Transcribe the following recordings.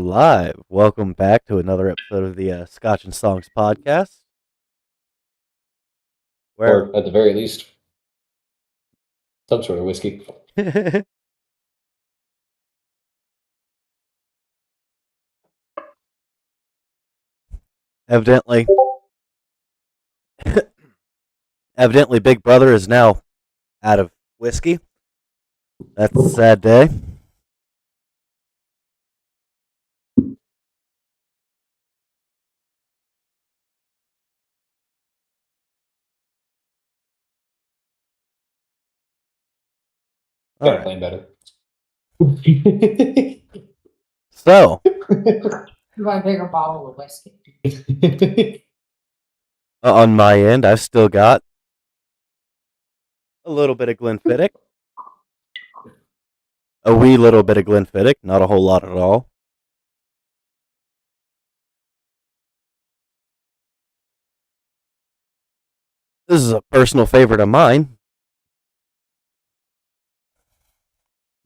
live. Welcome back to another episode of the Scotch and Songs podcast. Where Or at the very least, some sort of whiskey. evidently, evidently, Big Brother is now out of whiskey. That's a sad day. All Gotta right. plan better. So, You want a bigger bottle of whiskey? on my end, I've still got a little bit of Glenfiddich, a wee little bit of Glenfiddich, not a whole lot at all. This is a personal favorite of mine,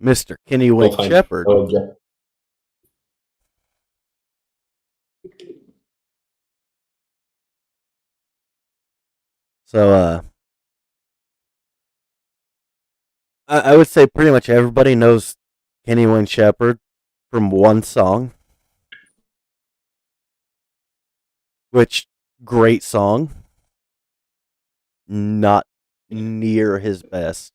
Mr. We'll Kinnywink find. Shepherd. Oh, yeah. So, I would say pretty much everybody knows Kinnywink Shepherd from one song, which great song, not near his best.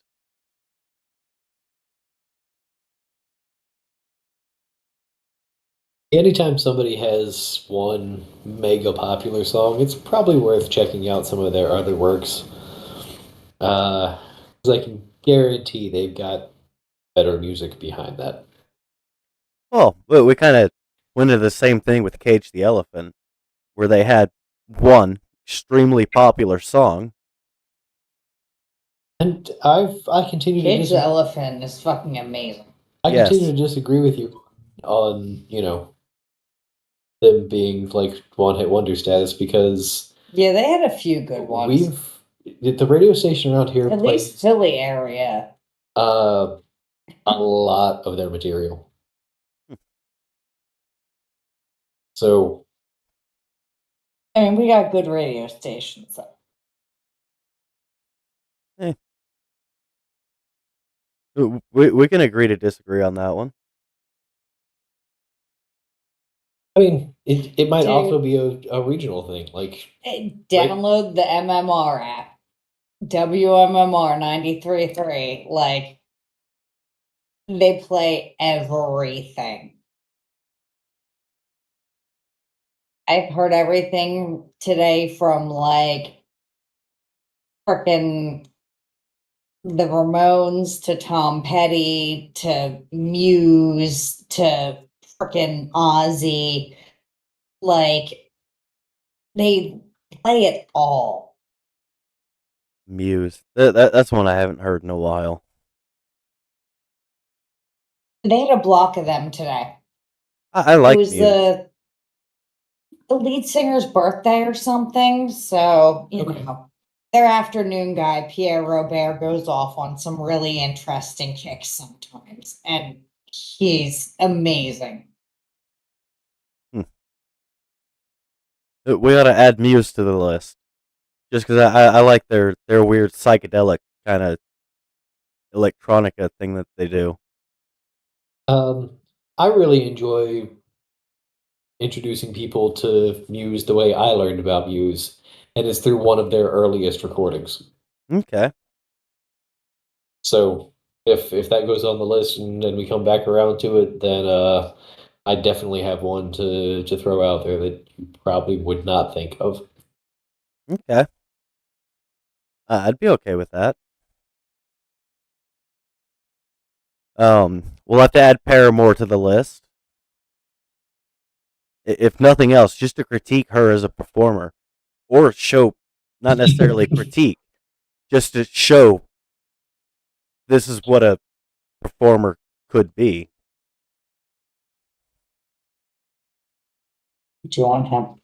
Anytime somebody has one mega popular song, it's probably worth checking out some of their other works. 'Cause I can guarantee they've got better music behind that. Well, we kind of went into the same thing with Cage the Elephant, where they had one extremely popular song. And I continue to Cage the Elephant is fucking amazing. I Yes. continue to disagree with you on them being like one hit wonder status because Yeah, they had a few good ones. the radio station around here At plays least Philly area. a lot of their material. So I mean, we got good radio stations. Eh. We can agree to disagree on that one. I mean, it might Dude. also be a regional thing. Like, Download the MMR app. WMMR 93.3. Like, they play everything. I've heard everything today from like frickin' the Ramones to Tom Petty to Muse to frickin' Ozzy. Like, they play it all. Muse. That's one I haven't heard in a while. They had a block of them today. I like It was Muse. the lead singer's birthday or something. So, you know, their afternoon guy, Pierre Robert, goes off on some really interesting kicks sometimes. And he's amazing. We ought to add Muse to the list, just because I like their weird psychedelic kind of electronica thing that they do. I really enjoy introducing people to Muse the way I learned about Muse, and it's through one of their earliest recordings. Okay. So if that goes on the list and then we come back around to it, then I definitely have one to throw out there that you probably would not think of. Okay. I'd be okay with that. We'll have to add Paramore to the list. If nothing else, just to critique her as a performer, or show, not necessarily critique, just to show this is what a performer could be. Do you want him?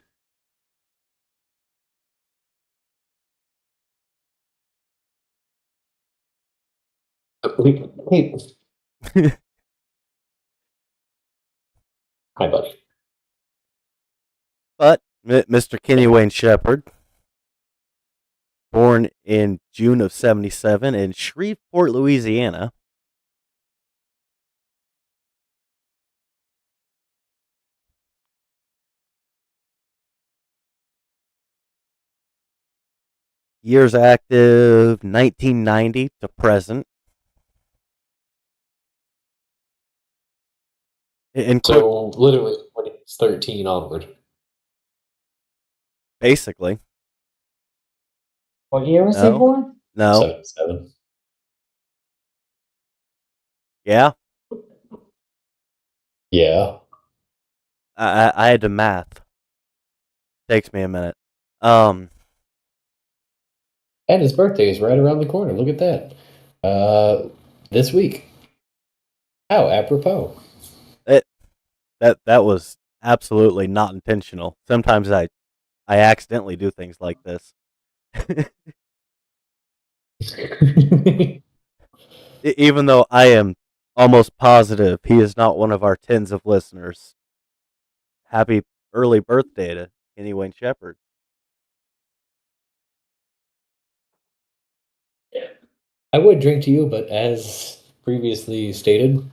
Hey, Hi, buddy. But Mr. Kenny Wayne Shepherd, born in June of 77 in Shreveport, Louisiana. Years active 1990 to present. So literally when he's 13 onward. Basically. What year was he No. born? No. 77. Yeah. Yeah. I had to math. Takes me a minute. And his birthday is right around the corner. Look at that. This week. How apropos. That was absolutely not intentional. Sometimes I accidentally do things like this. Even though I am almost positive he is not one of our tens of listeners. Happy early birthday to Kenny Wayne Shepherd. I would drink to you, but as previously stated,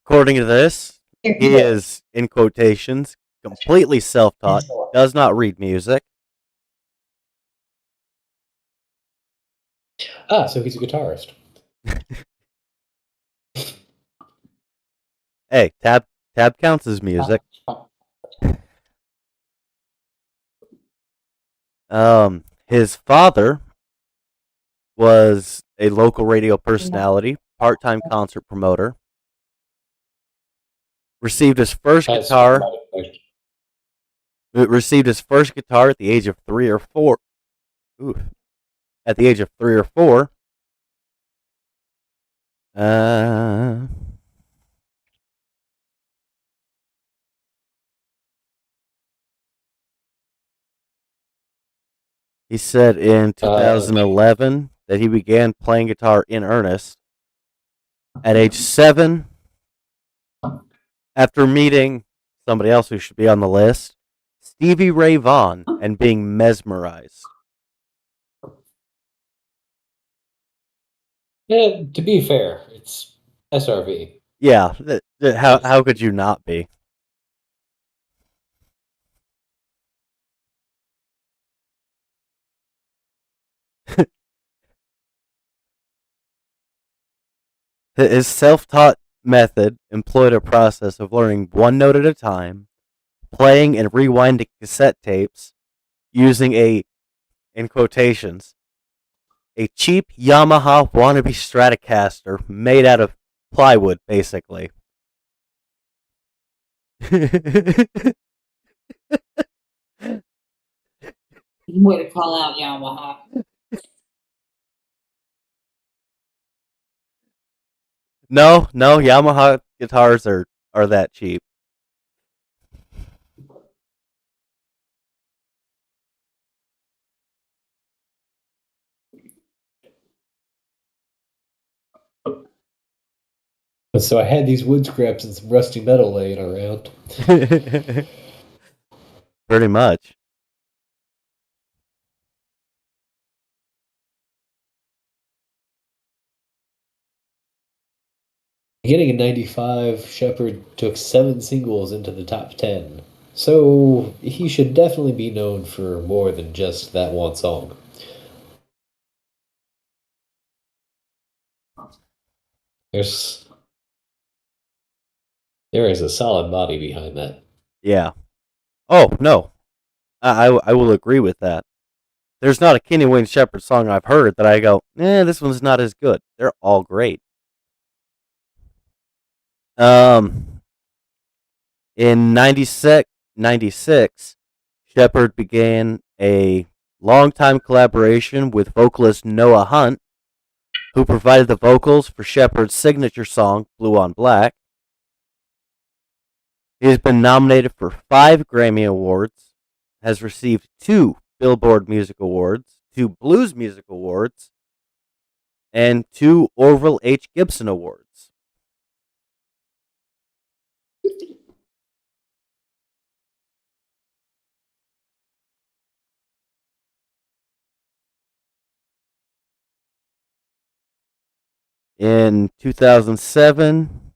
According to this, he is, in quotations, completely self-taught, does not read music. so he's a guitarist. Hey, tab counts as music. His father was a local radio personality, part-time concert promoter. Received his first guitar at the age of 3 or 4. Ooh. At the age of 3 or 4. He said in 2011 that he began playing guitar in earnest at age 7 after meeting somebody else who should be on the list, Stevie Ray Vaughan, and being mesmerized. Yeah, to be fair, it's SRV. Yeah, how could you not be? His self-taught method employed a process of learning one note at a time, playing and rewinding cassette tapes, using in quotations, a cheap Yamaha wannabe Stratocaster made out of plywood, basically. Way to call out Yamaha. No, Yamaha guitars are that cheap. So I had these wood scraps and some rusty metal laying around. Pretty much. Beginning in 95, Shepard took 7 singles into the top 10. So he should definitely be known for more than just that one song. There is a solid body behind that. Yeah. Oh, no. I will agree with that. There's not a Kenny Wayne Shepherd song I've heard that I go, this one's not as good. They're all great. In 96, Shepherd began a longtime collaboration with vocalist Noah Hunt, who provided the vocals for Shepherd's signature song, Blue on Black. He has been nominated for 5 Grammy Awards, has received 2 Billboard Music Awards, 2 Blues Music Awards, and 2 Orville H. Gibson Awards. In 2007,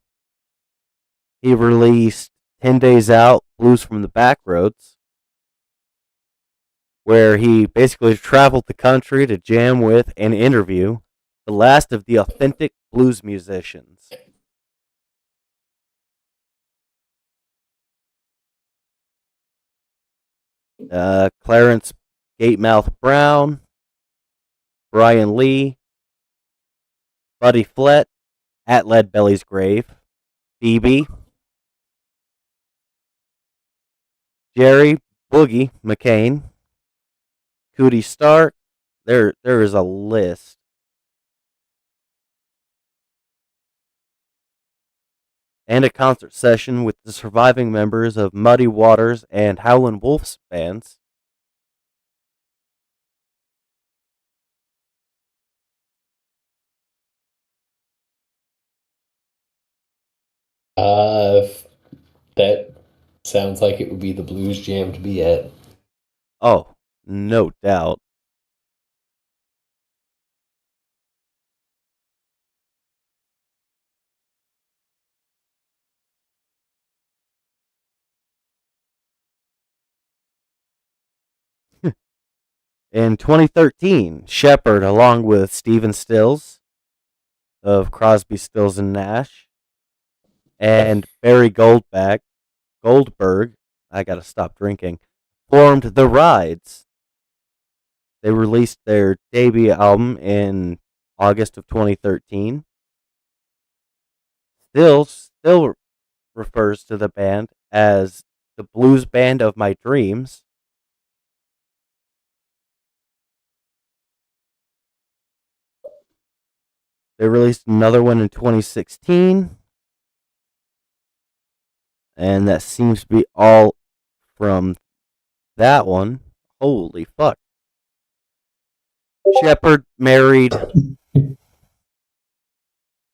he released 10 Days Out, Blues from the Backroads, where he basically traveled the country to jam with and interview the last of the authentic blues musicians. Clarence Gatemouth Brown, Brian Lee, Buddy Flett, at Leadbelly's grave, Phoebe, Jerry Boogie McCain, Cootie Stark. There is a list. And a concert session with the surviving members of Muddy Waters and Howlin' Wolf's bands. That sounds like it would be the blues jam to be at. Oh, no doubt. In 2013, Shepard, along with Stephen Stills of Crosby, Stills and Nash, and Barry Goldberg, I gotta stop drinking, formed The Rides. They released their debut album in August of 2013. Still refers to the band as the blues band of my dreams. They released another one in 2016. And that seems to be all from that one. Holy fuck. Shepard married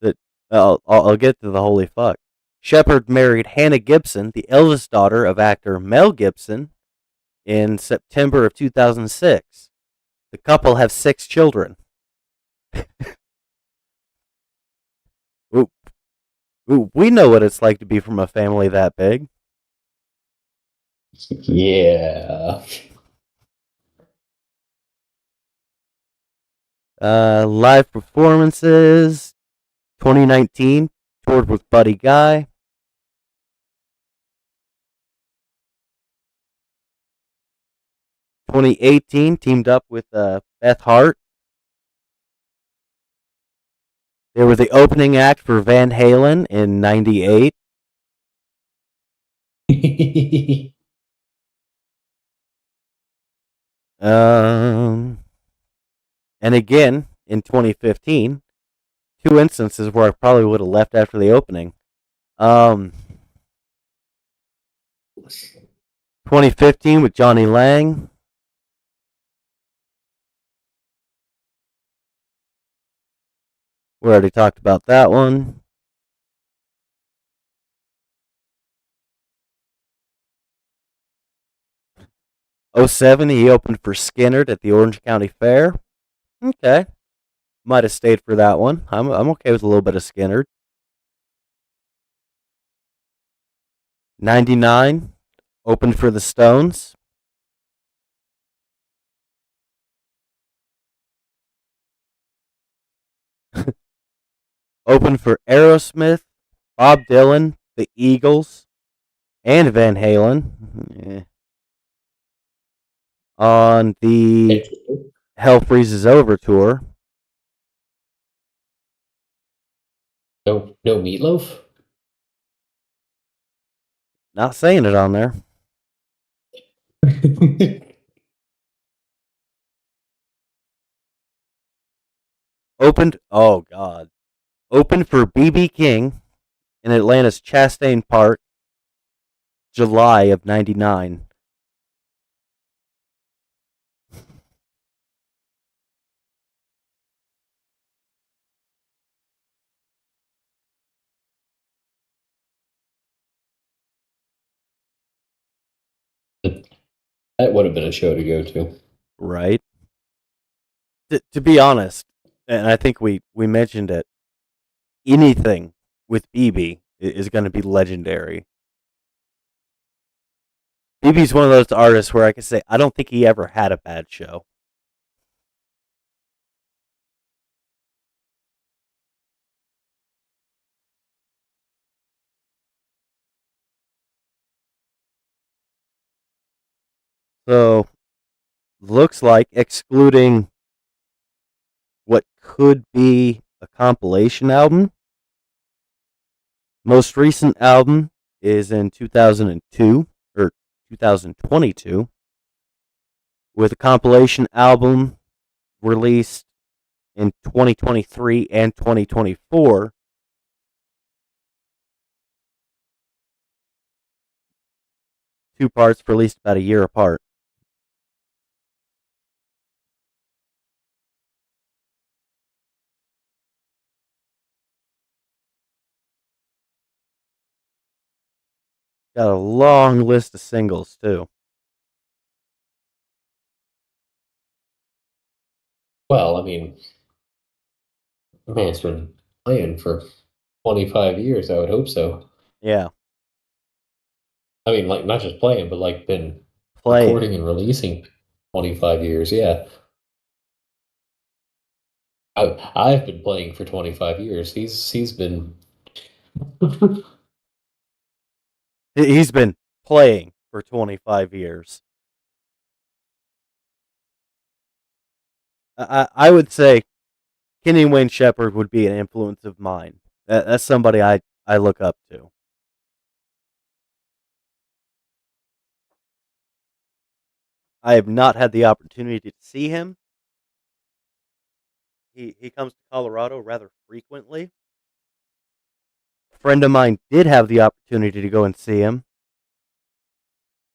the. I'll get to the holy fuck. Shepard married Hannah Gibson, the eldest daughter of actor Mel Gibson, in September of 2006. The couple have 6 children. We know what it's like to be from a family that big. Yeah. Live performances 2019 toured with Buddy Guy. 2018 teamed up with Beth Hart. They were the opening act for Van Halen in '98. And again in 2015. 2 instances where I probably would have left after the opening. 2015 with Johnny Lang. We already talked about that one. '07, he opened for Skinnerd at the Orange County Fair. Okay. Might have stayed for that one. I'm okay with a little bit of Skinnerd. '99, opened for the Stones. Opened for Aerosmith, Bob Dylan, the Eagles, and Van Halen. On the Hell Freezes Over tour. No meatloaf? Not saying it on there. Opened for B.B. King in Atlanta's Chastain Park, July of '99. That would have been a show to go to. right? To be honest, and I think we mentioned it, anything with BB is going to be legendary. BB's one of those artists where I can say I don't think he ever had a bad show. So, looks like excluding what could be a compilation album, most recent album is in 2002 or 2022 with a compilation album released in 2023 and 2024. Two parts released about a year apart. Got a long list of singles too. Well, I mean, the man's been playing for 25 years. I would hope so. Yeah, I mean, like not just playing, but like been playing. recording and releasing 25 years. Yeah, I've been playing for 25 years. He's been. He's been playing for 25 years. I would say Kenny Wayne Shepherd would be an influence of mine. That's somebody I look up to. I have not had the opportunity to see him. He comes to Colorado rather frequently. A friend of mine did have the opportunity to go and see him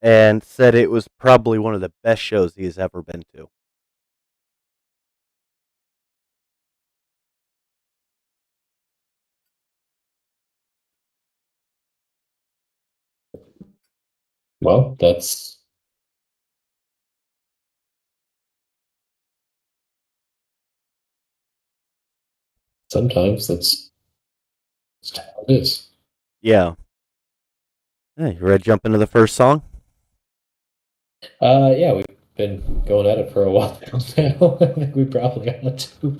and said it was probably one of the best shows he has ever been to. Well, that's sometimes that's how it is. Yeah. Hey, you ready to jump into the first song? Yeah, we've been going at it for a while now. I think we probably ought to.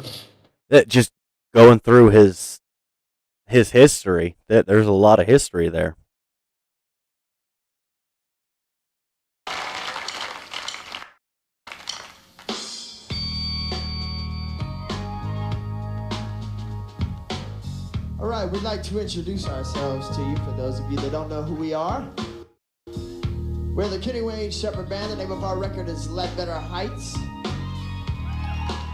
Just going through his history. There's a lot of history there. All right, we'd like to introduce ourselves to you for those of you that don't know who we are. We're the Kenny Wayne Shepherd Band. The name of our record is Ledbetter Heights.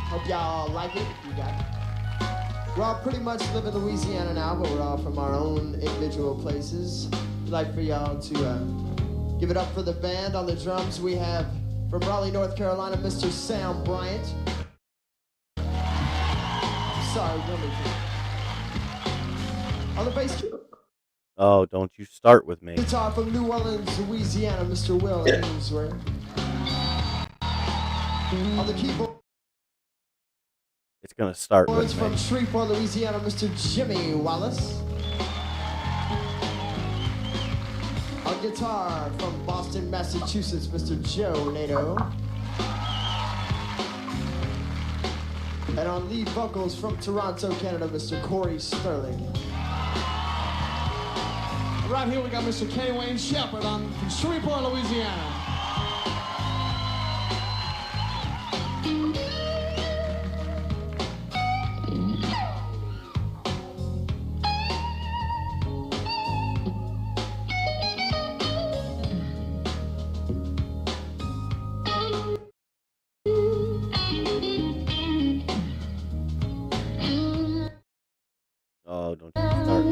Hope y'all like it. You got it. We all pretty much live in Louisiana now, but we're all from our own individual places. We'd like for y'all to give it up for the band. On the drums, we have from Raleigh, North Carolina, Mr. Sam Bryant. Sorry, number 2. On the bass Oh, don't you start with me. guitar from New Orleans, Louisiana, Mr. Will Ainsworth. On the keyboard It's going to start with from me. Shreveport, Louisiana, Mr. Jimmy Wallace. On guitar from Boston, Massachusetts, Mr. Joe Nato. And on lead vocals from Toronto, Canada, Mr. Corey Sterling. Right here we got Mr. Kenny Wayne Shepherd from Shreveport, Louisiana. Oh, don't you start.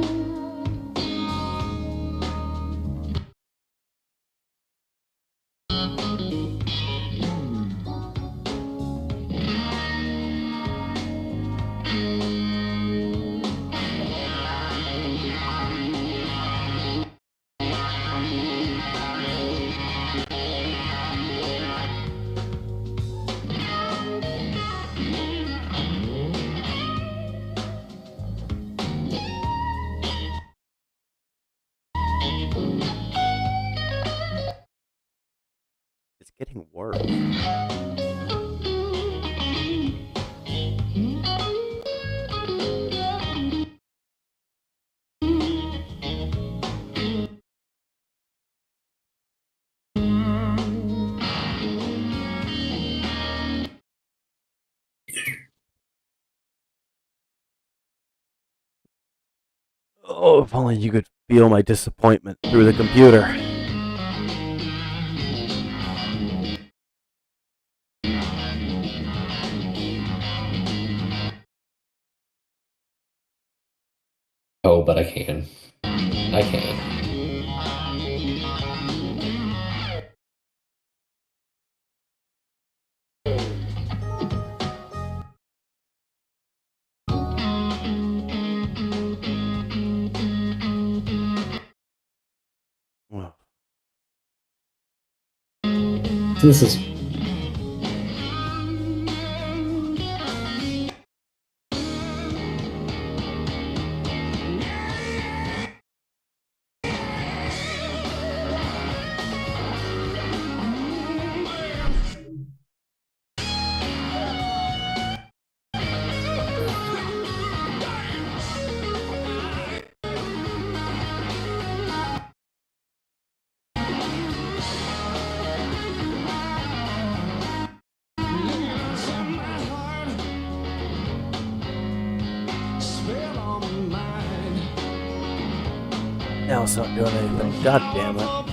getting worse. Oh, if only you could feel my disappointment through the computer. Oh, but I can. I can. Well, This is now it's not doing anything. God damn it.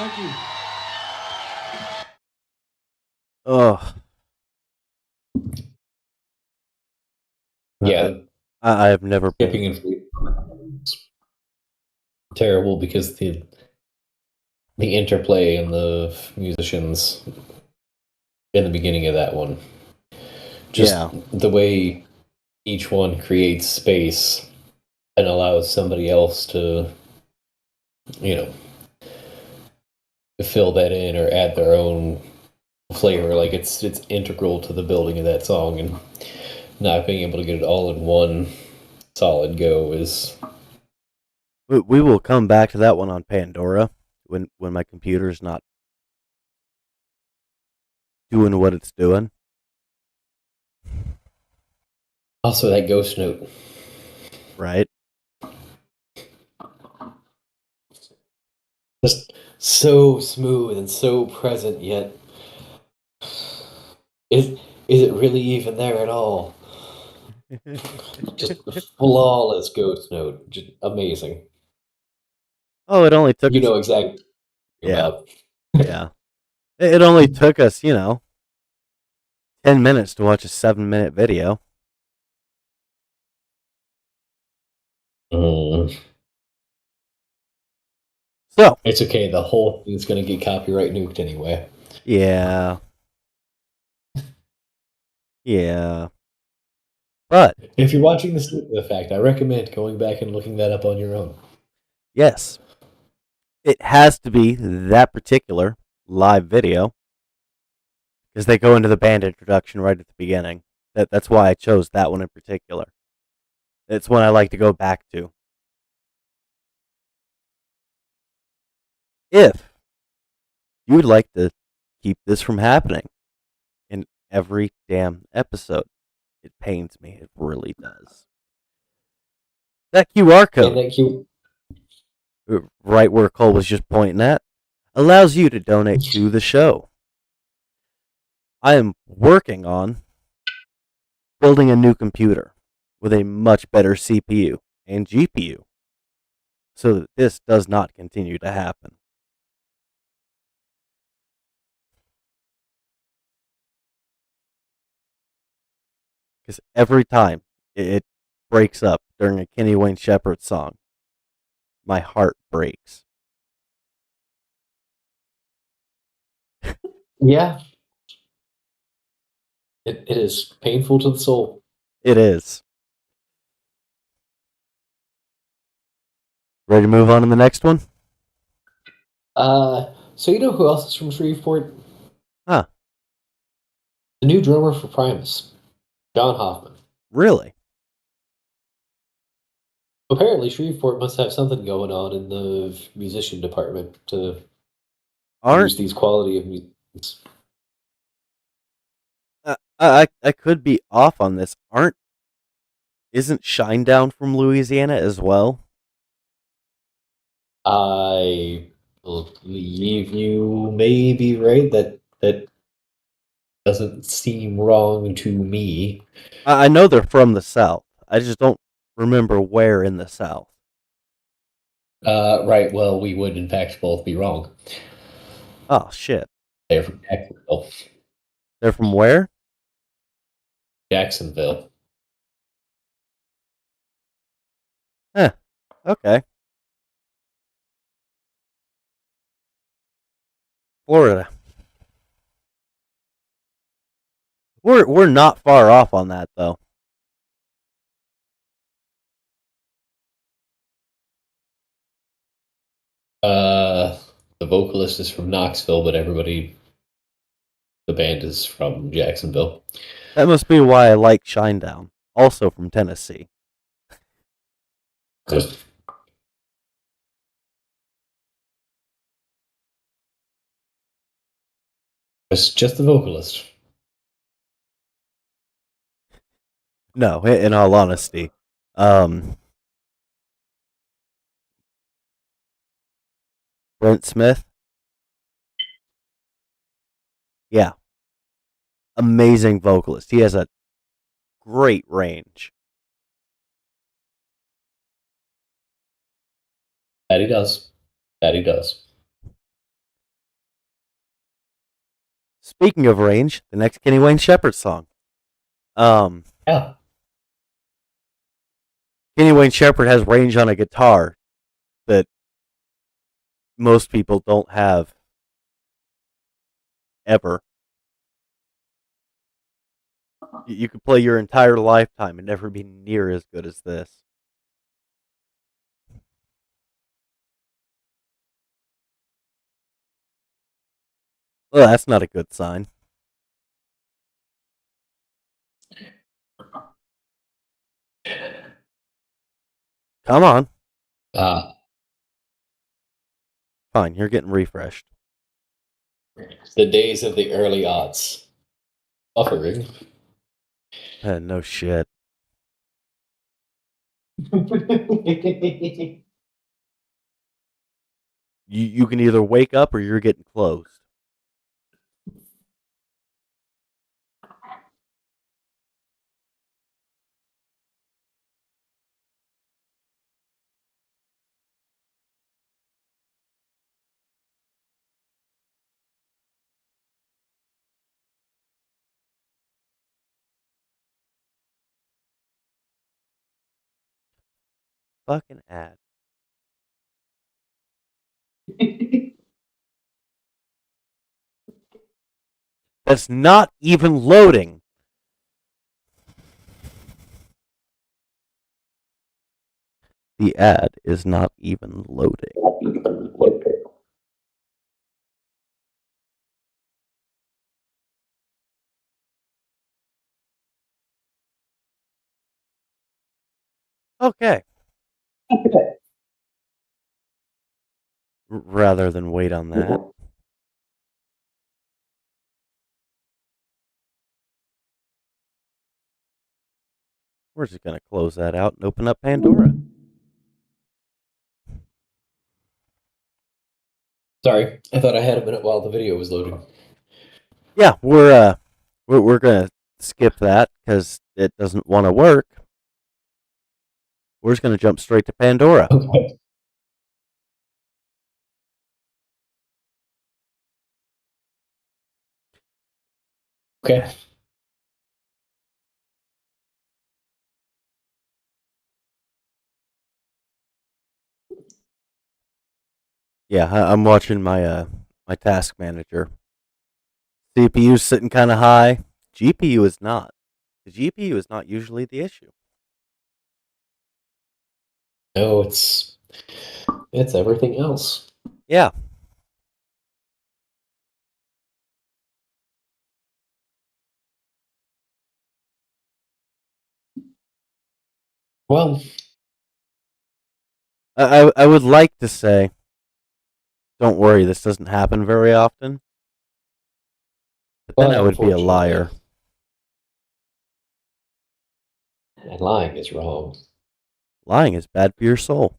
Thank you. Oh, Yeah, I've never skipping been. and free terrible because the interplay and the musicians in the beginning of that one, just Yeah. the way each one creates space and allows somebody else to, you know, fill that in or add their own flavor. Like it's integral to the building of that song, and not being able to get it all in one solid go is We will come back to that one on Pandora when my computer's not doing what it's doing. also that ghost note. Right. Just so smooth and so present, yet is it really even there at all? Just a flawless ghost note, just amazing. Oh, it only took You us. know exactly Yeah. about. Yeah. It only took us, 10 minutes to watch a 7-minute video. Mm. So, It's okay. The whole thing's gonna get copyright nuked anyway. yeah. Yeah. But, If you're watching this after the fact, I recommend going back and looking that up on your own. yes, it has to be that particular live video because they go into the band introduction right at the beginning. That's why I chose that one in particular. It's one I like to go back to. If you would like to keep this from happening in every damn episode, it pains me. It really does. That QR And code, that cute. right where Cole was just pointing at, allows you to donate to the show. I am working on building a new computer with a much better CPU and GPU so that this does not continue to happen. Because every time it breaks up during a Kenny Wayne Shepherd song, my heart breaks. Yeah, it is painful to the soul. It is. Ready to move on to the next one? So you know who else is from Shreveport? Huh, The new drummer for Primus, John Hoffman. really? Apparently, Shreveport must have something going on in the musician department to Aren't produce these quality of musicians. I could be off on this. Isn't Shinedown from Louisiana as well? I believe you may be right. That doesn't seem wrong to me. I know they're from the South. I just don't remember where in the South. Right. Well, we would in fact both be wrong. Oh shit. They're from Jacksonville. They're from where? Jacksonville. Huh. Okay. Florida. We're not far off on that though. The vocalist is from Knoxville, but the band is from Jacksonville. That must be why I like Shinedown, also from Tennessee. It's just the vocalist. No, in all honesty, Brent Smith. Yeah, amazing vocalist. He has a great range. That he does. That he does. Speaking of range, the next Kenny Wayne Shepherd song. Yeah. Kenny Wayne Shepherd has range on a guitar that most people don't have ever. You could play your entire lifetime and never be near as good as this. Well, that's not a good sign. Come on. Fine, you're getting refreshed. The days of the early aughts. Buffering. No shit. You can either wake up or you're getting closed. Fucking ad. That's not even loading. The ad is not even loading. Okay. Rather than wait on that. We're just going to close that out and open up Pandora. Sorry, I thought I had a minute while the video was loading. Yeah, we're going to skip that because it doesn't want to work. We're just going to jump straight to Pandora. Okay. Okay. Yeah, I'm watching my my task manager. CPU's sitting kind of high. GPU is not. The GPU is not usually the issue. No, it's everything else. Yeah. Well, I would like to say, don't worry, this doesn't happen very often. But then I would be a liar. And lying is wrong. Lying is bad for your soul.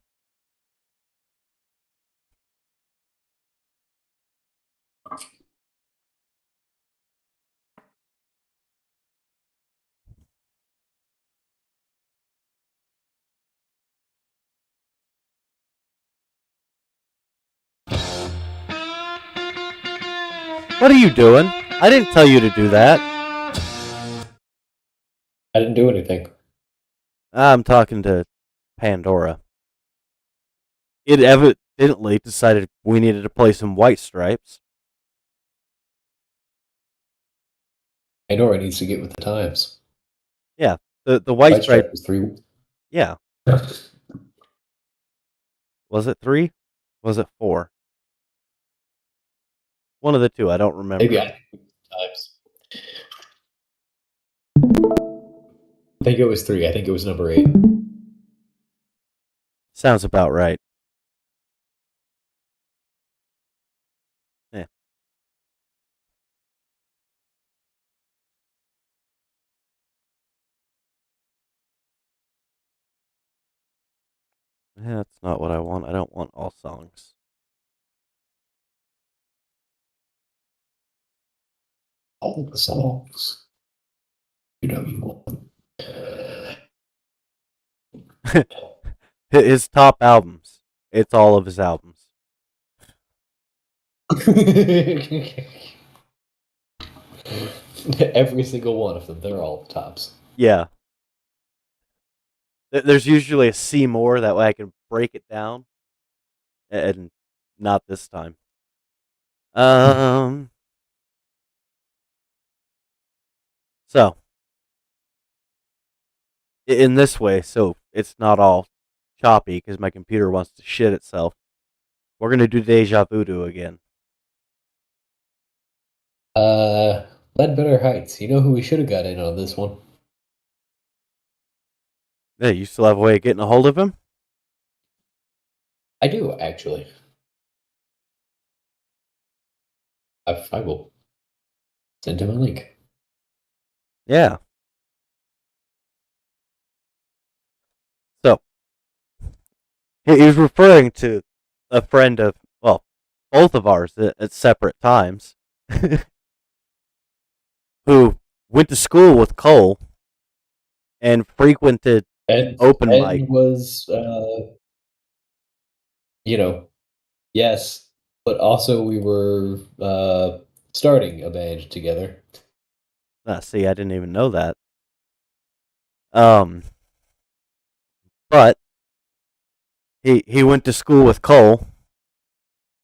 What are you doing? I didn't tell you to do that. I didn't do anything. I'm talking to Pandora. It evidently decided we needed to play some White Stripes. Pandora needs to get with the times. Yeah, the White Stripe. Stripe was 3. Yeah. Was it 3? Was it 4? One of the two. I don't remember. Maybe times. I think it was 3. I think it was number 8. Sounds about right. Yeah. That's not what I want. I don't want all songs. All the songs. You know you want. His top albums. It's all of his albums. Every single one of them. They're all tops. Yeah. There's usually a C more, that way I can break it down. And not this time. So, in this way, so it's not all choppy because my computer wants to shit itself, we're going to do Deja Voodoo again. Ledbetter Heights. You know who we should have got in on this one? Hey, you still have a way of getting a hold of him? I do, actually. I will send him a link. Yeah. So, he was referring to a friend of, well, both of ours at separate times, who went to school with Cole and frequented Ed, open mic. Ed was, yes, but also we were starting a band together. See, I didn't even know that. But he went to school with Cole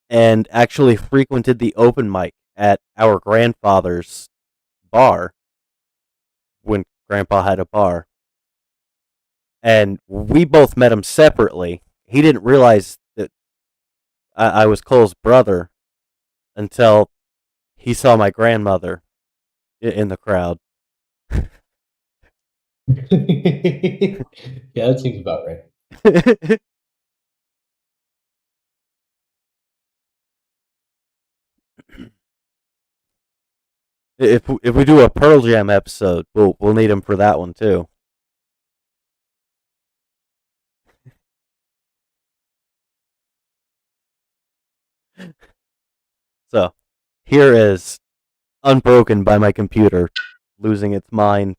and actually frequented the open mic at our grandfather's bar when Grandpa had a bar. And we both met him separately. He didn't realize that I was Cole's brother until he saw my grandmother in the crowd. Yeah, that seems about right. If we do a Pearl Jam episode, we'll need him for that one too. So, here is Unbroken by my computer, losing its mind,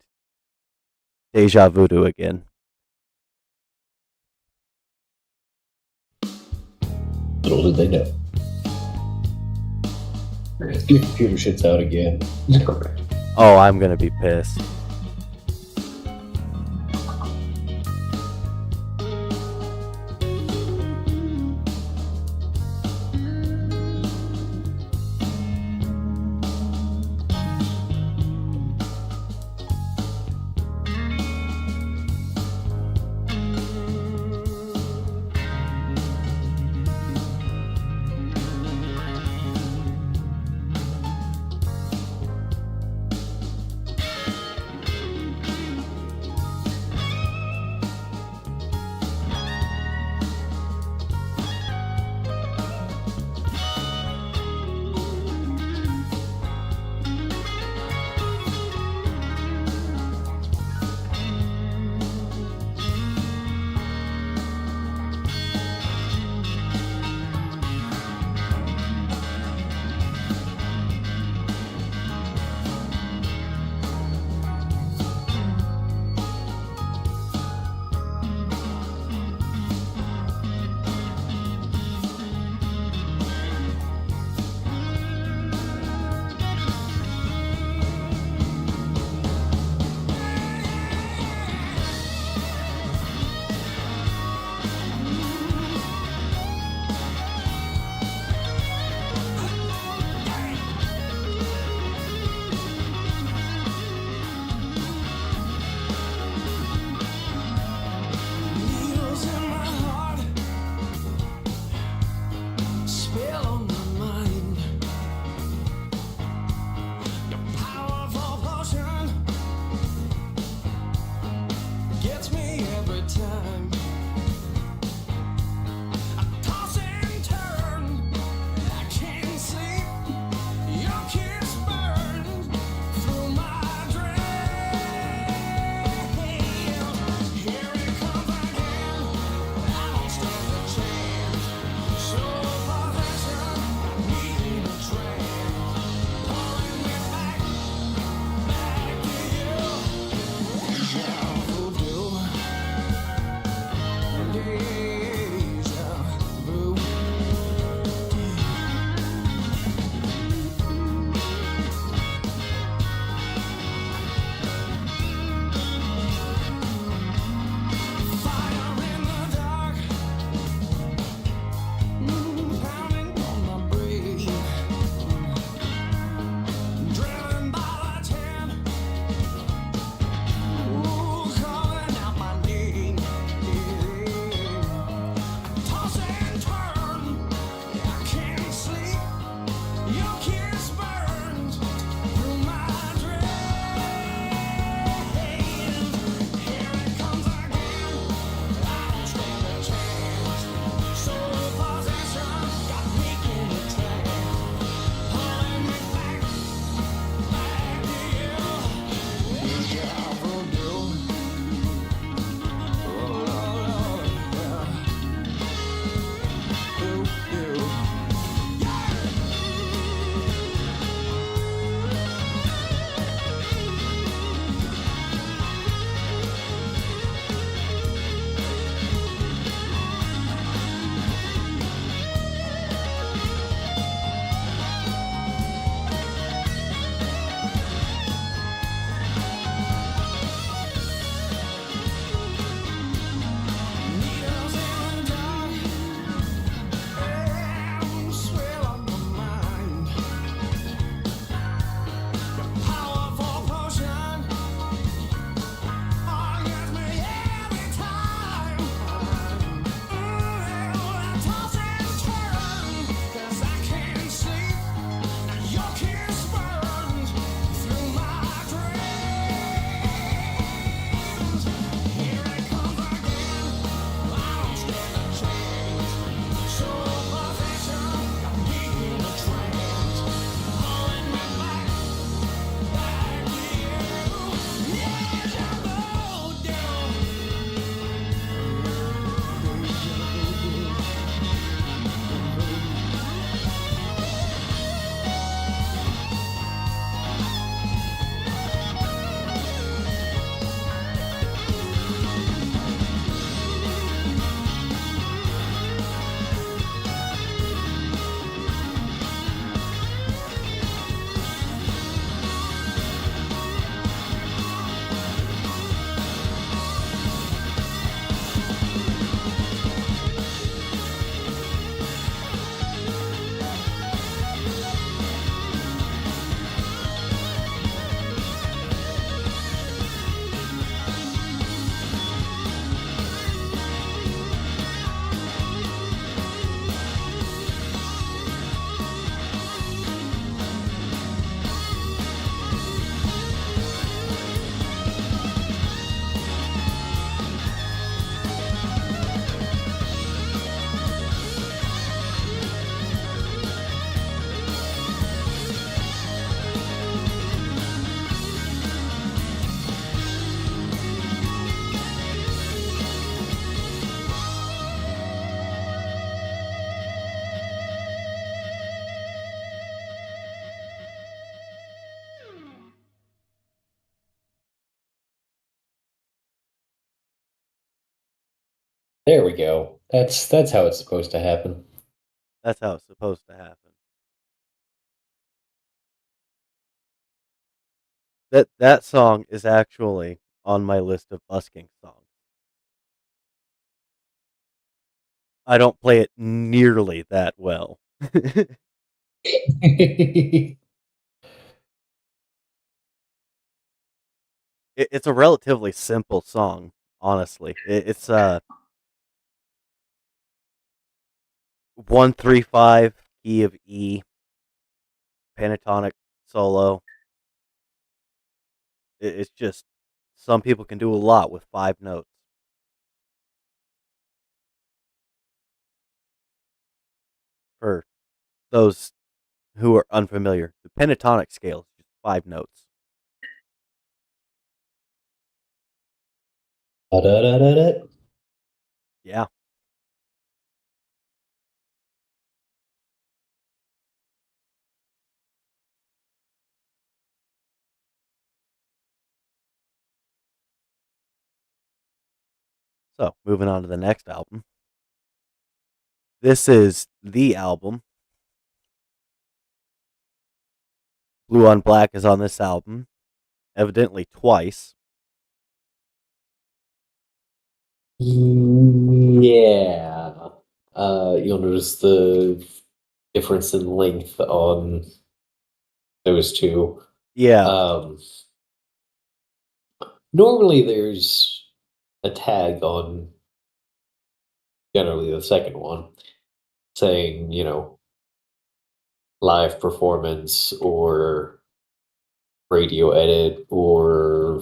Deja Voodoo again. Little did they know. Your computer shits out again. Oh, I'm gonna be pissed. There we go. That's how it's supposed to happen. That's how it's supposed to happen. That song is actually on my list of busking songs. I don't play it nearly that well. It's a relatively simple song, honestly. It's 1-3-5 key of E, pentatonic solo. It's just some people can do a lot with 5 notes. For those who are unfamiliar, the pentatonic scale is just 5 notes. Da-da-da-da-da. Yeah. So, moving on to the next album. This is the album. Blue on Black is on this album, evidently twice. Yeah. You'll notice the difference in length on those two. Yeah. Normally there's a tag on generally the second one saying, live performance or radio edit or,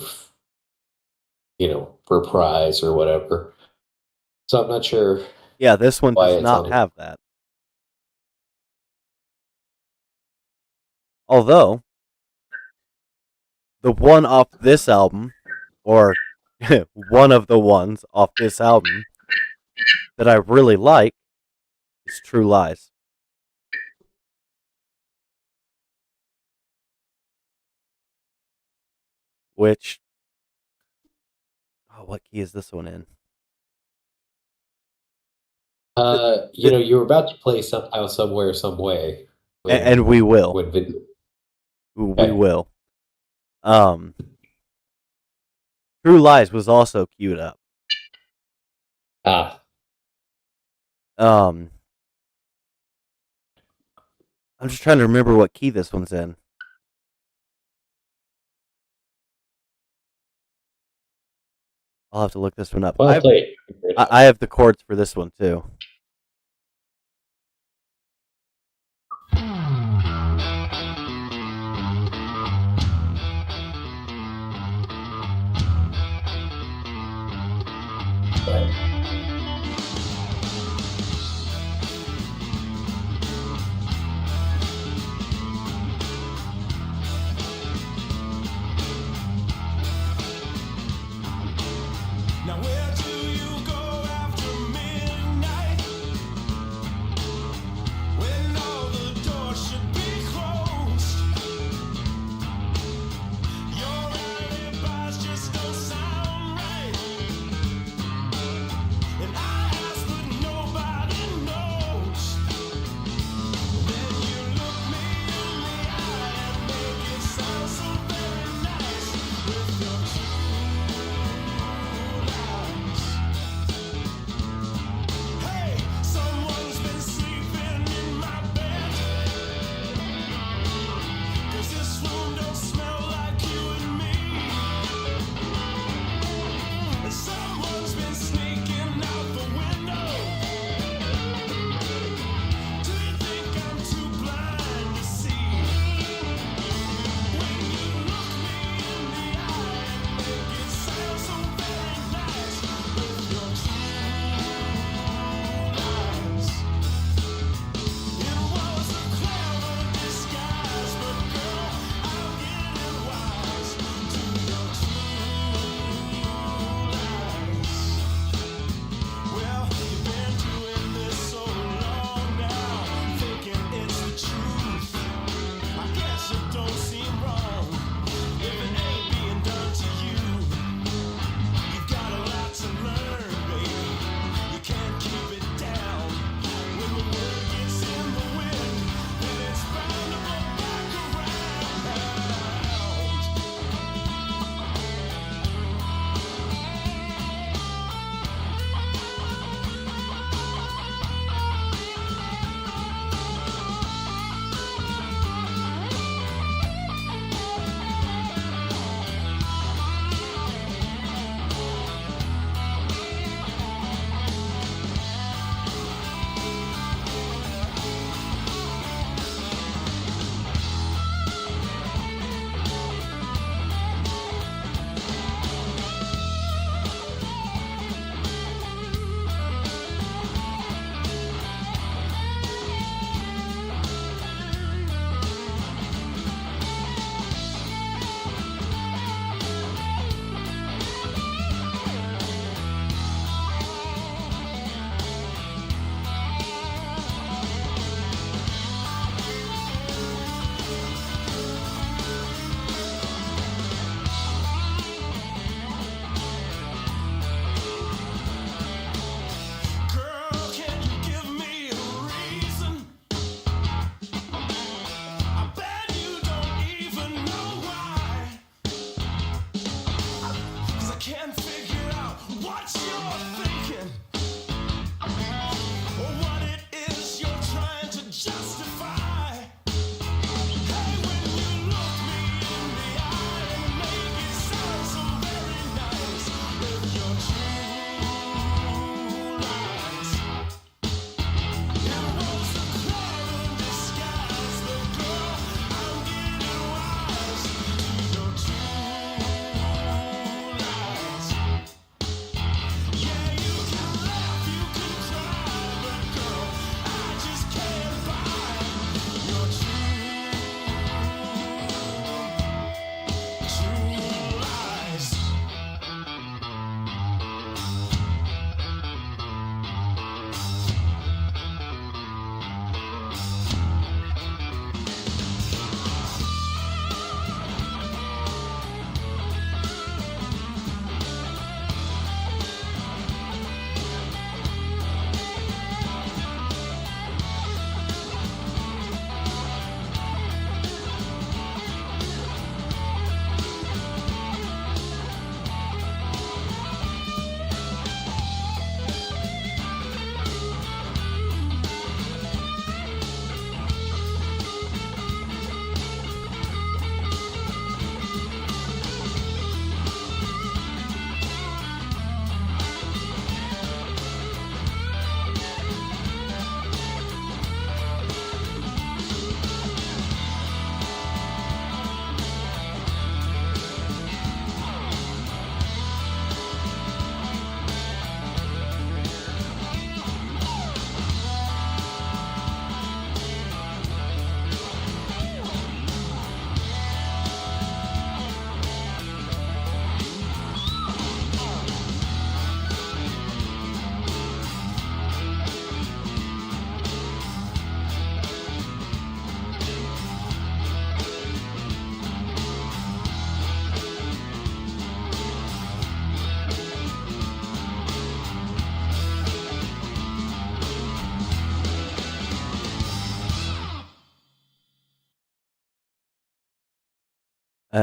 reprise or whatever. So I'm not sure Yeah, this one why does it's not on it. have that. Although, the one off this album, or one of the ones off this album that I really like is True Lies. Which, what key is this one in? You were about to play somehow, somewhere, some way. And we will. We We will. True Lies was also queued up. I'm just trying to remember what key this one's in. I'll have to look this one up. Well, I have the chords for this one too. Now where do you go after midnight?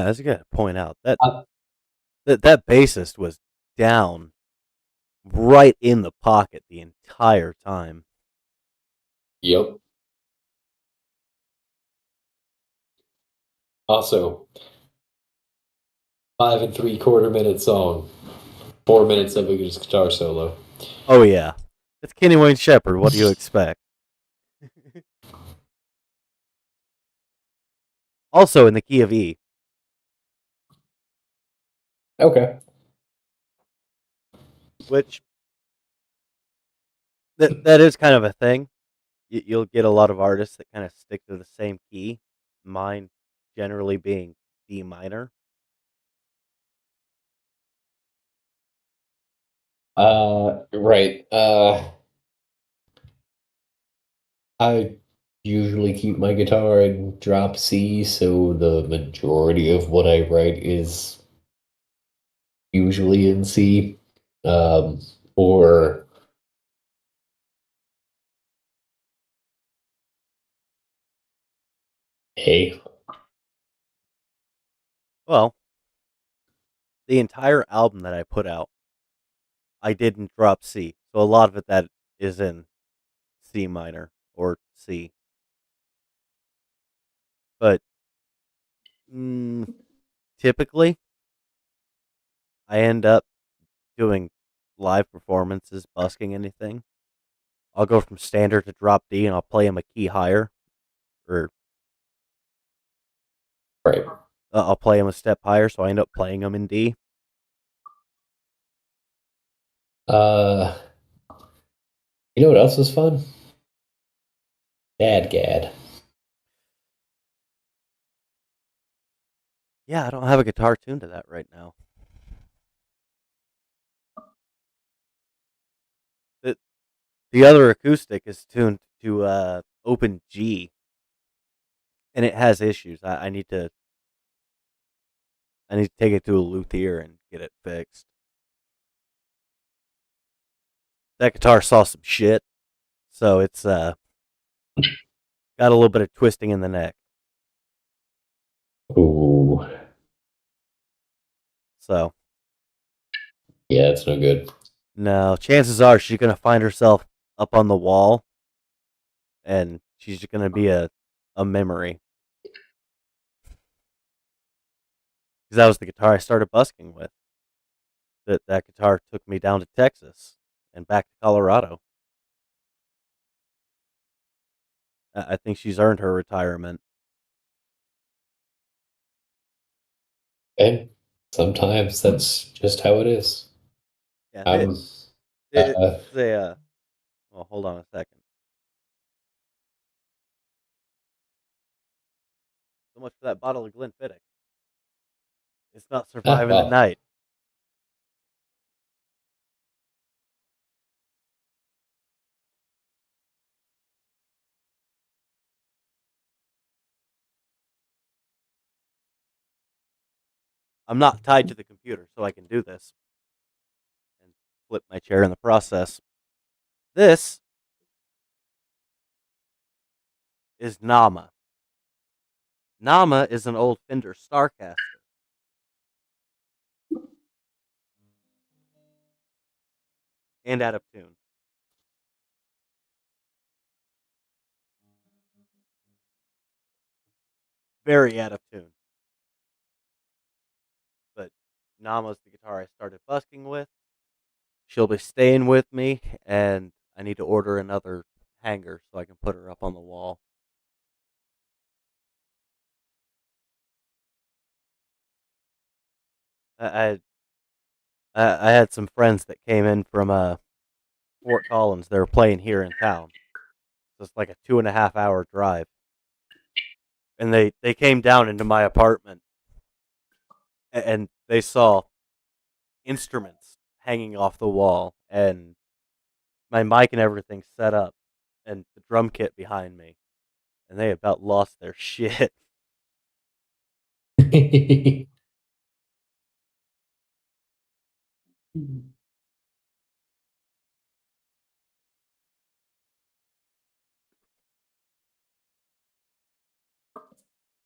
I was gonna point out that Uh, that bassist was down right in the pocket the entire time. Yep. Also, 5 3/4 minute song, 4 minutes of a guitar solo. Oh yeah, it's Kenny Wayne Shepherd. What do you expect? Also in the key of E, Okay. which that is kind of a thing. You'll get a lot of artists that kind of stick to the same key. Mine generally being D minor. Right. I usually keep my guitar in drop C, so the majority of what I write is usually in C. Um, or A. Well, the entire album that I put out, I didn't drop C, so a lot of it that is in C minor or C. But mm, typically, I end up doing live performances, busking anything. I'll go from standard to drop D, and I'll play him a key higher, or Right. I'll play him a step higher. So I end up playing him in D. Uh, you know what else is fun? Gad. Yeah, I don't have a guitar tuned to that right now. The the other acoustic is tuned to open G, and it has issues. I need to take it to a luthier and get it fixed. That guitar saw some shit, so it's got a little bit of twisting in the neck. Ooh, So yeah, it's no good. no, chances are she's gonna find herself up on the wall, and she's just gonna be a memory. Because that was the guitar I started busking with. That guitar took me down to Texas and back to Colorado. I think she's earned her retirement. And sometimes that's just how it is. Yeah, I'm it's uh, a. Well, hold on a second. So much for that bottle of Glenfiddich. It's not surviving the well, night. I'm not tied to the computer, so I can do this and flip my chair in the process. This is Nama. Nama is an old Fender Starcaster. And out of tune. Very out of tune. But Nama's the guitar I started busking with. She'll be staying with me, and I need to order another hanger so I can put her up on the wall. I I had some friends that came in from Fort Collins. They were playing here in town. So it's like a 2.5 hour drive, and they came down into my apartment, and they saw instruments hanging off the wall, and my mic and everything set up, and the drum kit behind me, and they about lost their shit.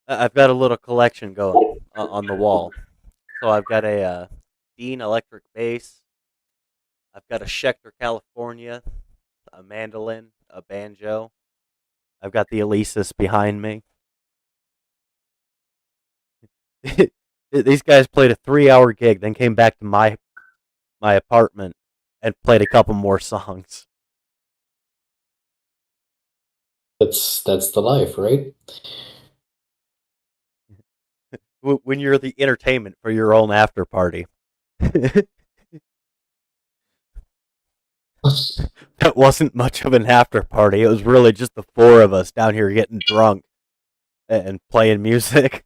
I've got a little collection going on the wall. So I've got a Dean electric bass. I've got a Schecter California, a mandolin, a banjo. I've got the Alesis behind me. These guys played a 3-hour gig, then came back to my apartment and played a couple more songs. That's the life, right? When you're the entertainment for your own after party. That wasn't much of an after party. It was really just the four of us down here getting drunk and playing music.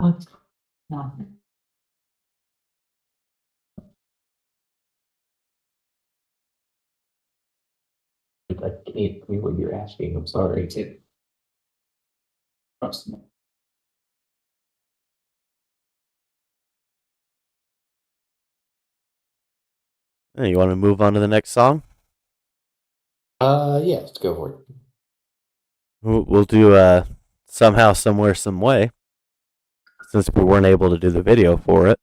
Nothing. I can't hear what you're asking. I'm sorry. Trust me. You want to move on to the next song? Yeah, let's go for it. We'll do Somehow, Somewhere, Some Way, since we weren't able to do the video for it.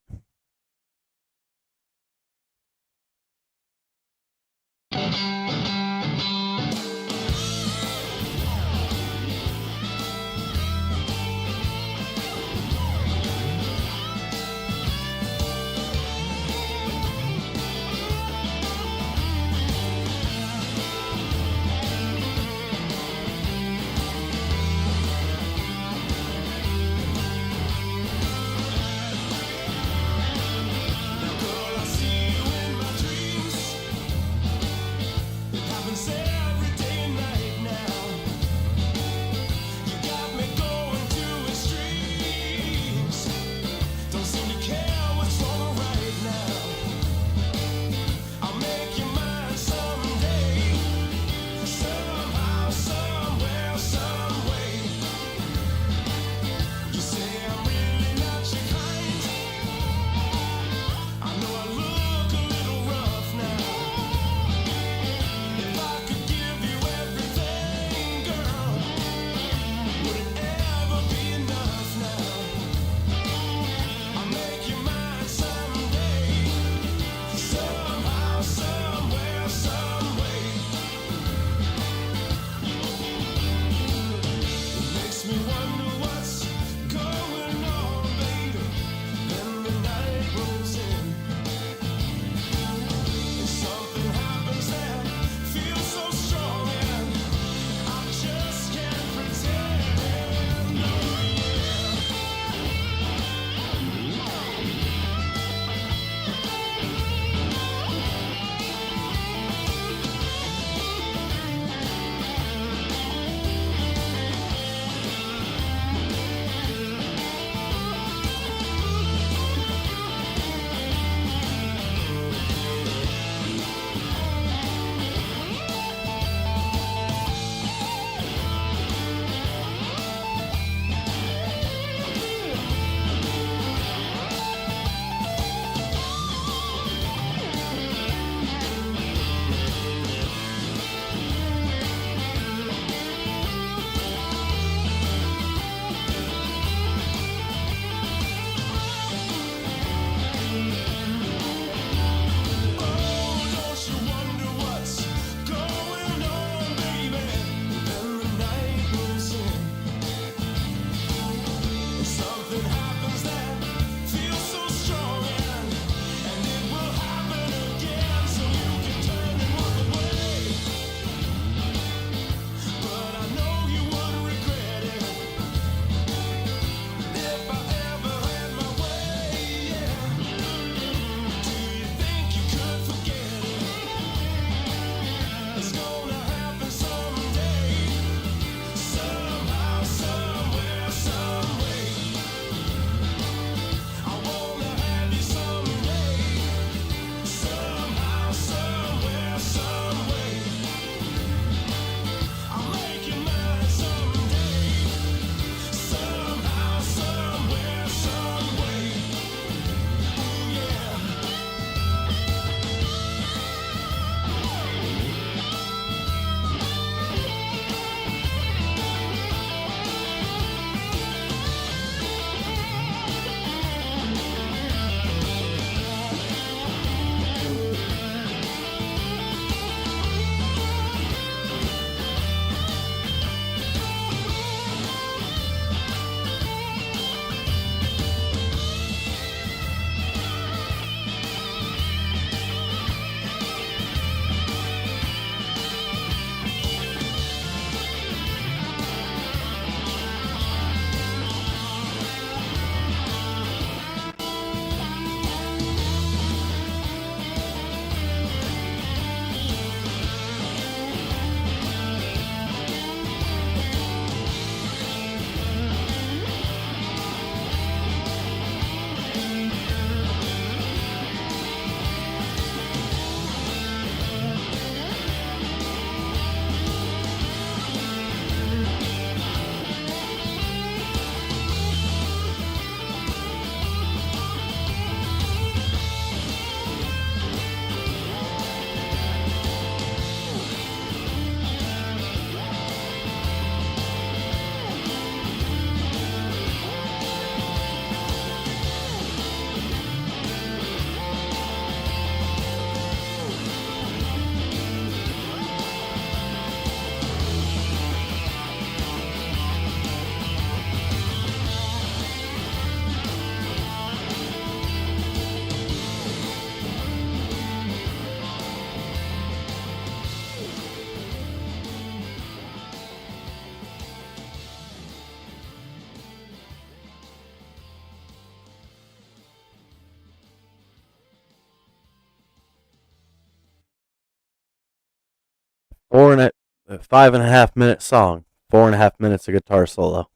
A 5.5 minute song, 4.5 minutes of guitar solo.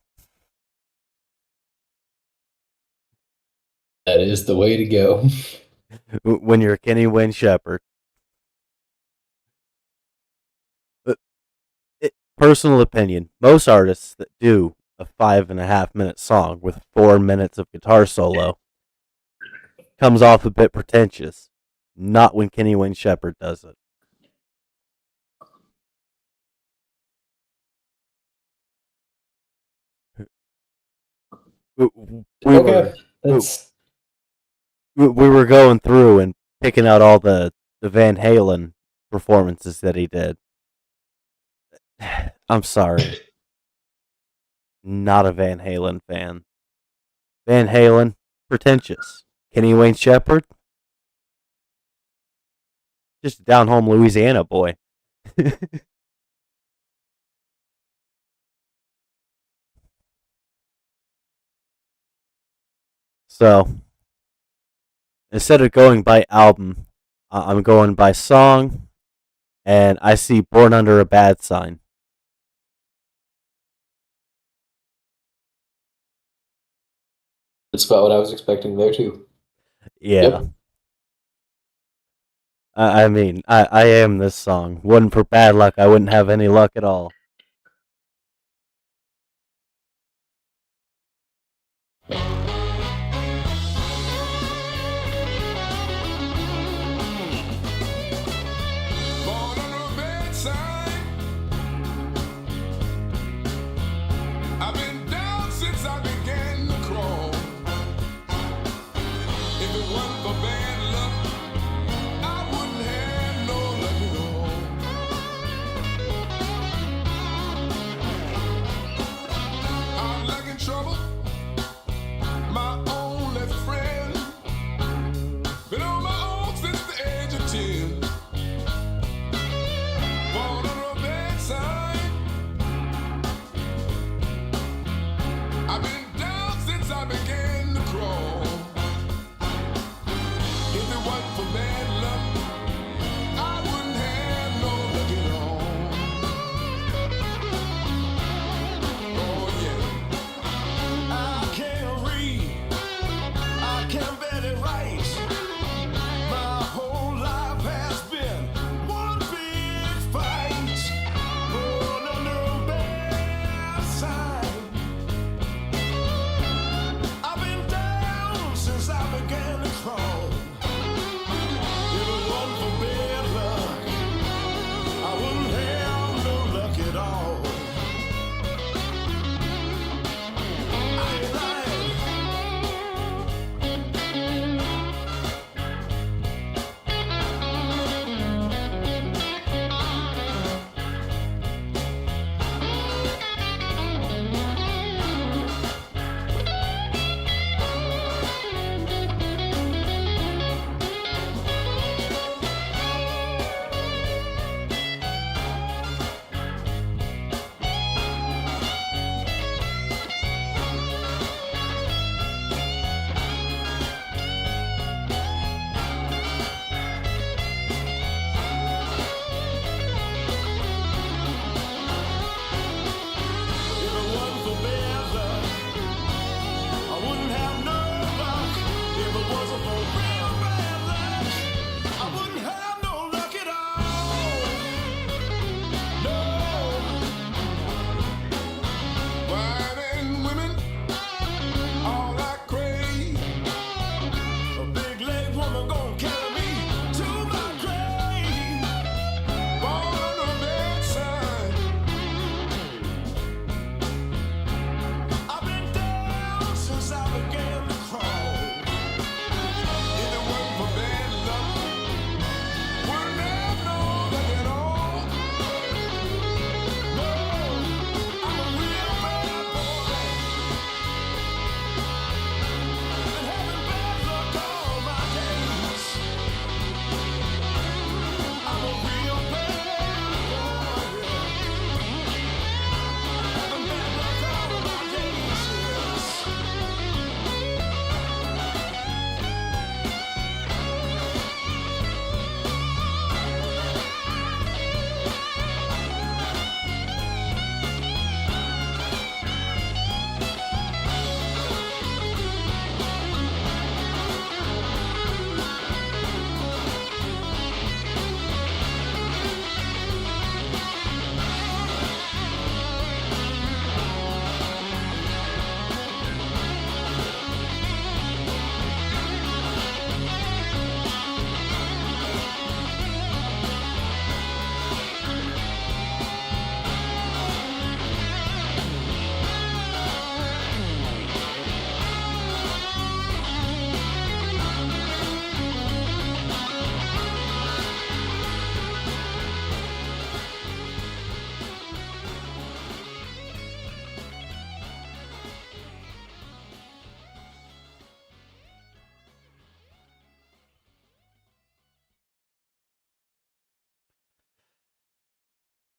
That is the way to go. When you're Kenny Wayne Shepherd. Personal opinion, most artists that do a 5.5 minute song with 4 minutes of guitar solo comes off a bit pretentious. Not when Kenny Wayne Shepherd does it. We Okay, that's were going through and picking out all the Van Halen performances that he did. I'm sorry. Not a Van Halen fan. Van Halen, pretentious. Kenny Wayne Shepherd, just a down home Louisiana boy. So, instead of going by album, I'm going by song, and I see Born Under a Bad Sign. about what I was expecting there too. Yeah. Yep. I mean, I am this song. Wasn't for bad luck, I wouldn't have any luck at all. Born under a bad sign. I've been down since I began to crawl. If it wasn't for bad luck, I wouldn't have no luck at all.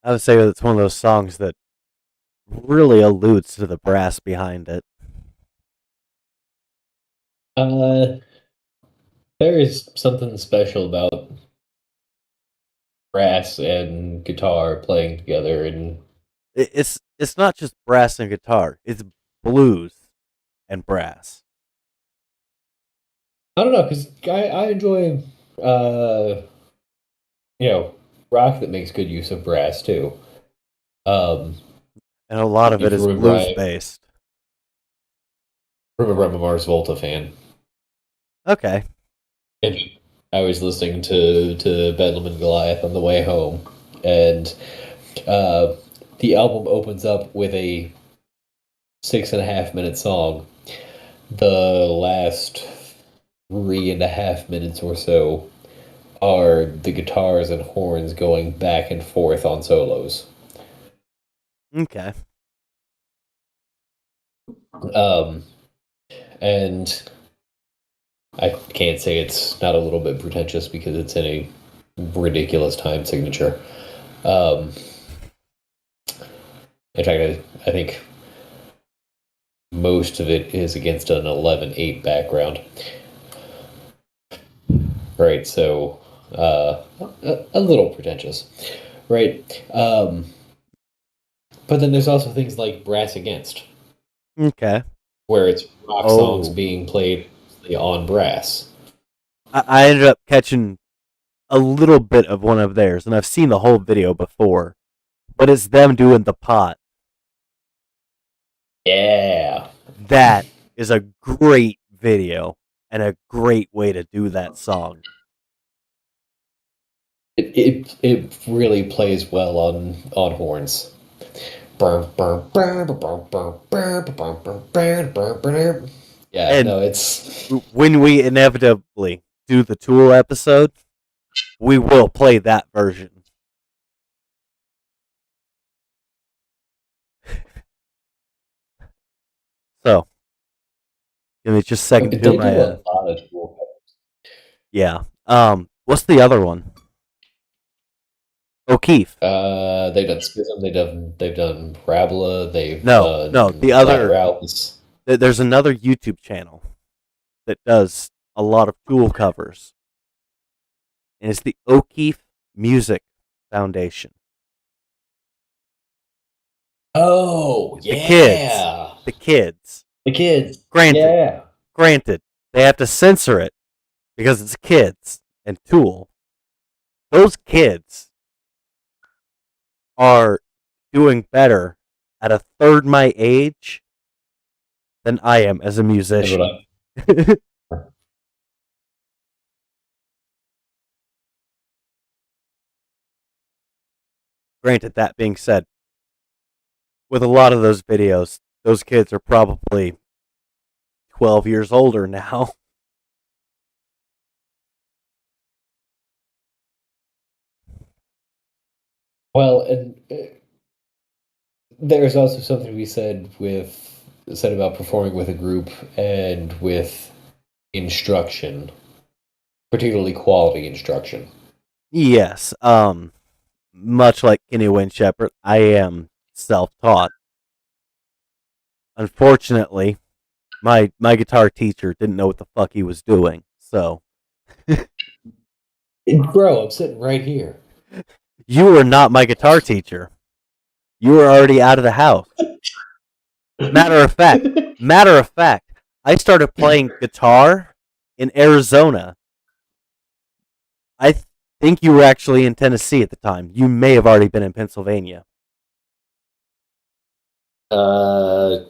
I would say it's one of those songs that really alludes to the brass behind it. Uh, there is something special about brass and guitar playing together, and It's not just brass and guitar; it's blues and brass. I don't know because I enjoy uh you know rock that makes good use of brass too. Um, And a lot of it if you is remember, blues I based. remember I'm a Mars Volta fan, Okay. and I was listening to Bedlam and Goliath on the way home, and uh, the album opens up with a 6.5 minute song. The last 3.5 minutes or so are the guitars and horns going back and forth on solos. Okay. Um, and I can't say it's not a little bit pretentious because it's in a ridiculous time signature. Um, in fact, I think most of it is against an 11/8 background. Right, so a little pretentious. Right. But then there's also things like Brass Against, Okay. where it's rock songs Oh. being played on brass. I ended up catching a little bit of one of theirs, and I've seen the whole video before, but it's them doing the pot. Yeah. That is a great video and a great way to do that song. It really plays well on horns. Yeah, And no, it's when we inevitably do the Tool episode, we will play that version. So, give me just a second to do they do my a lot of cool. yeah. What's the other one? O'Keefe. They've done Schism, they've done Parabola, they've No, done the other. Laterals. There's another YouTube channel that does a lot of Tool covers, and it's the O'Keefe Music Foundation. Oh The kids, yeah, the kids. the kids. Granted, Yeah, granted, they have to censor it because it's kids and Tool. Those kids are doing better at a third my age than I am as a that's what musician. Granted, that being said, with a lot of those videos, those kids are probably 12 years older now. well, and there's also something to be said about performing with a group and with instruction, particularly quality instruction. Yes, much like Kenny Wayne Shepherd, I am self-taught. Unfortunately, my guitar teacher didn't know what the fuck he was doing. So, Bro, I'm sitting right here. you were not my guitar teacher. You were already out of the house. Matter of fact, I started playing guitar in Arizona. I think you were actually in Tennessee at the time. You may have already been in Pennsylvania. Uh,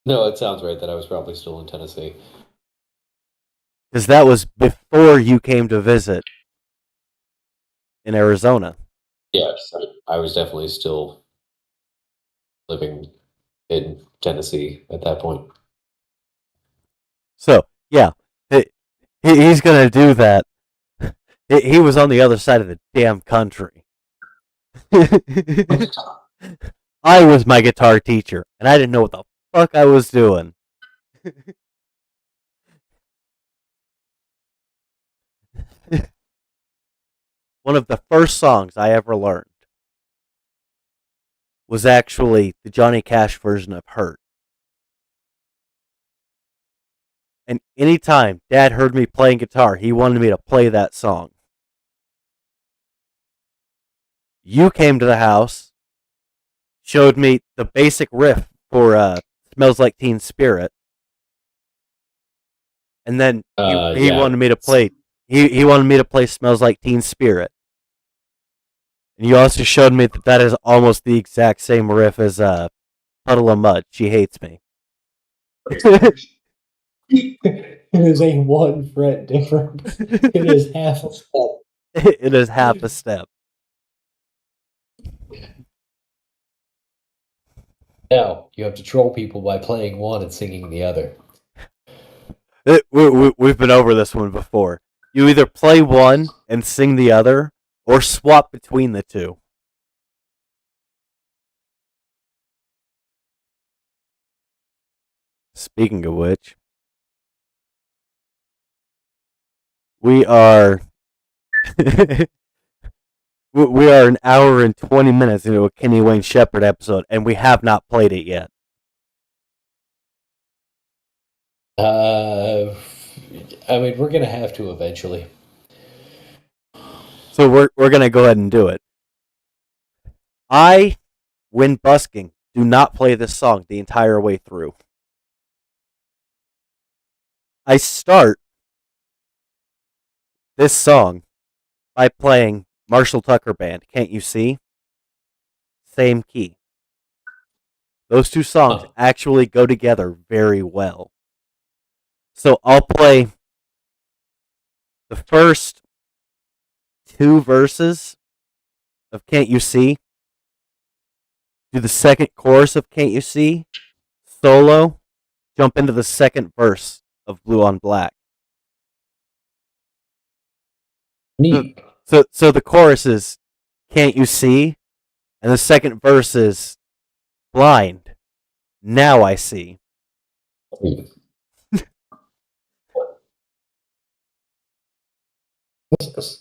no, it sounds right that I was probably still in Tennessee. Because that was before you came to visit in Arizona. Yes, I was definitely still living in Tennessee at that point. So, yeah, he's going to do that. He was on the other side of the damn country. I was my guitar teacher, and I didn't know what the fuck I was doing. One of the first songs I ever learned was actually the Johnny Cash version of Hurt. And anytime Dad heard me playing guitar, he wanted me to play that song. You came to the house, showed me the basic riff for Smells Like Teen Spirit, and then he Yeah. wanted me to play. He wanted me to play Smells Like Teen Spirit. And you also showed me that is almost the exact same riff as Puddle of Mud. She Hates Me. It is a 1 fret difference. It is half a step. It is half a step. Now, you have to troll people by playing one and singing the other. We've been over this one before. You either play one and sing the other, or swap between the two. Speaking of which, we are we are an hour and 20 minutes into a Kenny Wayne Shepherd episode, and we have not played it yet. I mean, we're gonna have to eventually. So we're gonna go ahead and do it. I, when busking, do not play this song the entire way through. I start this song by playing Marshall Tucker Band, Can't You See? Same key. Those two songs actually go together very well. So I'll play the first 2 verses of Can't You See, do the second chorus of Can't You See, solo, jump into the second verse of Blue on Black. Neat. So the chorus is Can't You See, and the second verse is Blind. Now I see. Because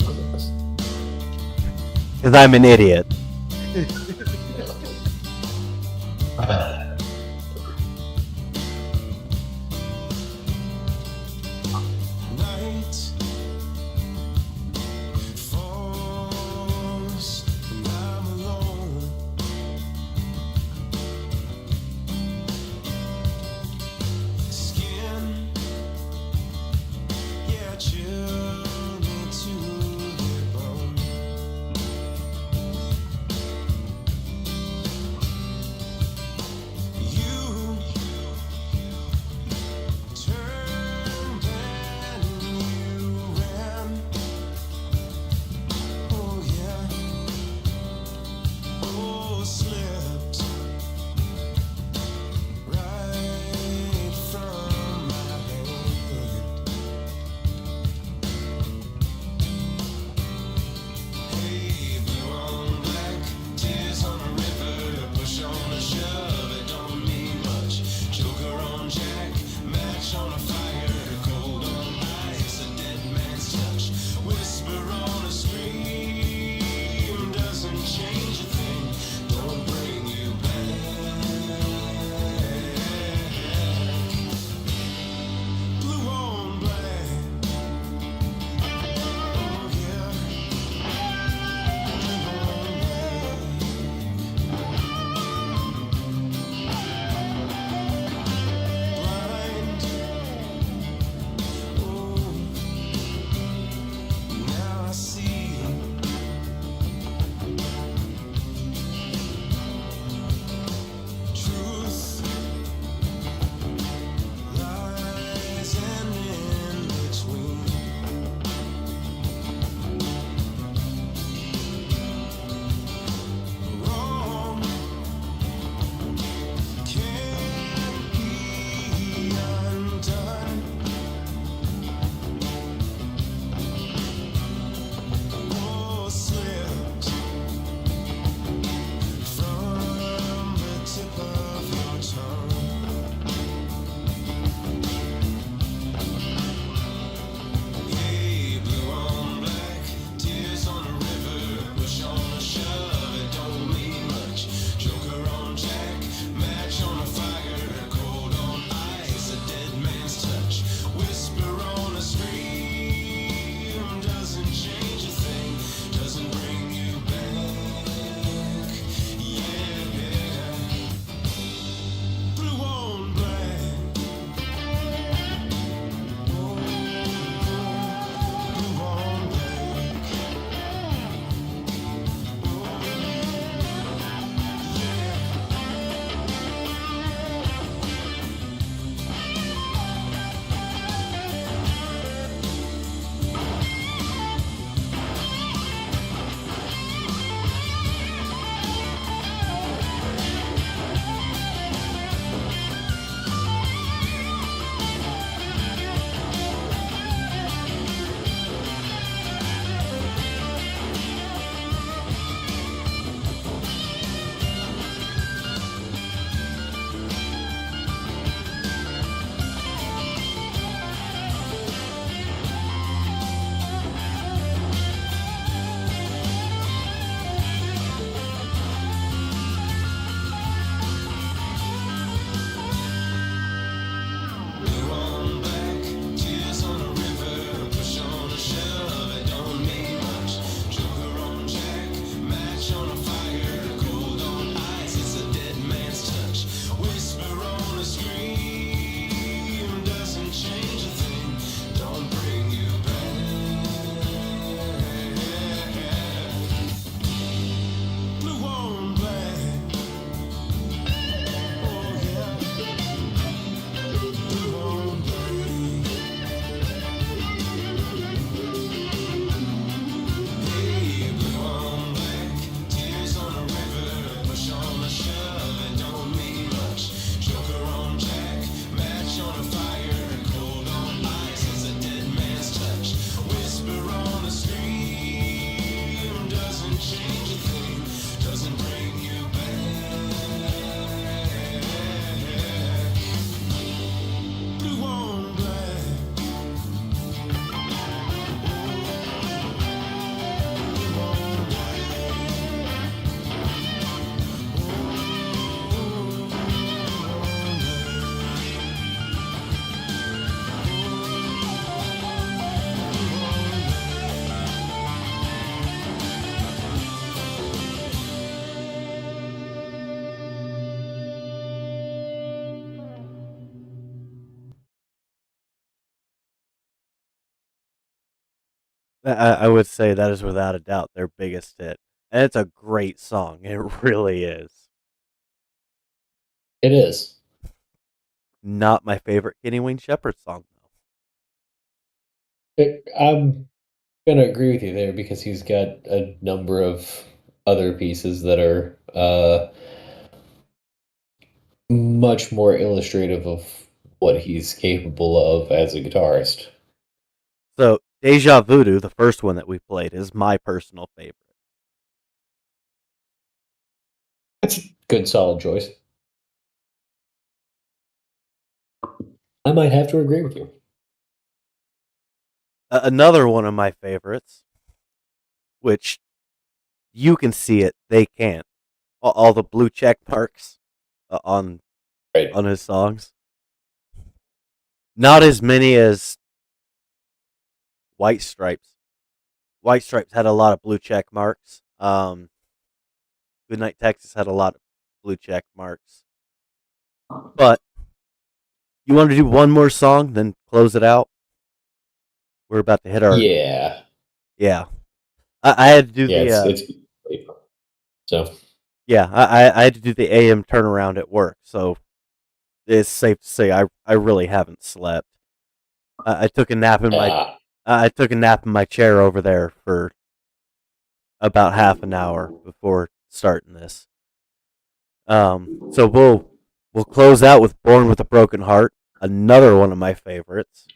I'm an idiot. Night falls and I'm alone. Skin, yeah, chill me to the bone. I would say that is without a doubt their biggest hit. And it's a great song. It really is. It is. Not my favorite Kenny Wayne Shepherd song, though. I'm gonna agree with you there because he's got a number of other pieces that are much more illustrative of what he's capable of as a guitarist. So, Deja Voodoo, the first one that we played, is my personal favorite. That's a good, solid choice. I might have to agree with you. Another one of my favorites, which you can see it, they can't. All the blue check marks on his songs. Not as many as White Stripes. White Stripes had a lot of blue check marks. Goodnight Texas had a lot of blue check marks. But you want to do one more song, then close it out? We're about to hit our... Yeah. Yeah. I had to do the... it's so... Yeah, I had to do the AM turnaround at work, so it's safe to say I really haven't slept. I took a nap in my chair over there for about half an hour before starting this. So we'll close out with "Born with a Broken Heart," another one of my favorites.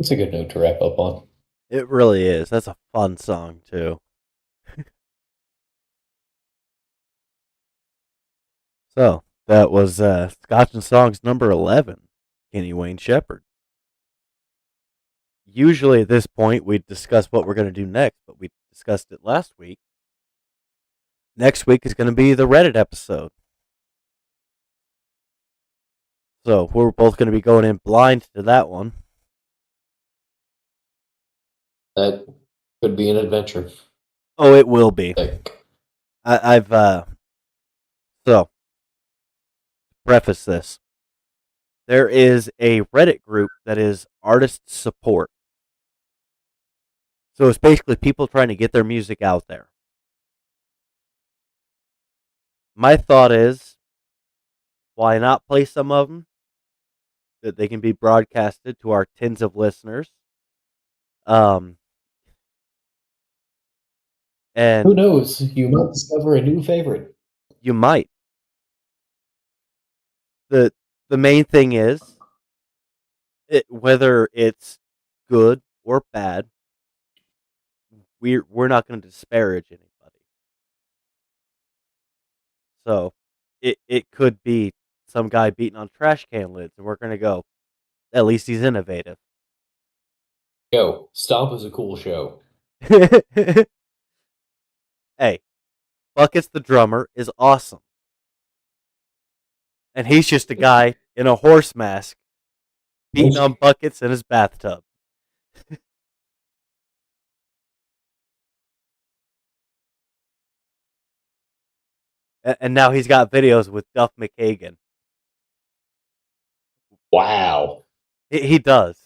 It's a good note to wrap up on. It really is. That's a fun song too. So that was Scotch and Songs number 11, Kenny Wayne Shepherd. Usually at this point we discuss what we're going to do next, but we discussed it last week. Next week is going to be the Reddit episode. So we're both going to be going in blind to that one. That could be an adventure. Oh, it will be. I've so preface this. There is a Reddit group that is artist support. So it's basically people trying to get their music out there. My thought is, why not play some of them? That they can be broadcasted to our tens of listeners. And who knows? You might discover a new favorite. You might. The main thing is, whether it's good or bad, we're not going to disparage anybody. So it could be some guy beating on trash can lids, and we're going to go, at least he's innovative. Yo, Stomp is a cool show. Hey, Buckets the drummer is awesome. And he's just a guy in a horse mask beating on buckets in his bathtub. And now he's got videos with Duff McKagan. Wow. He does.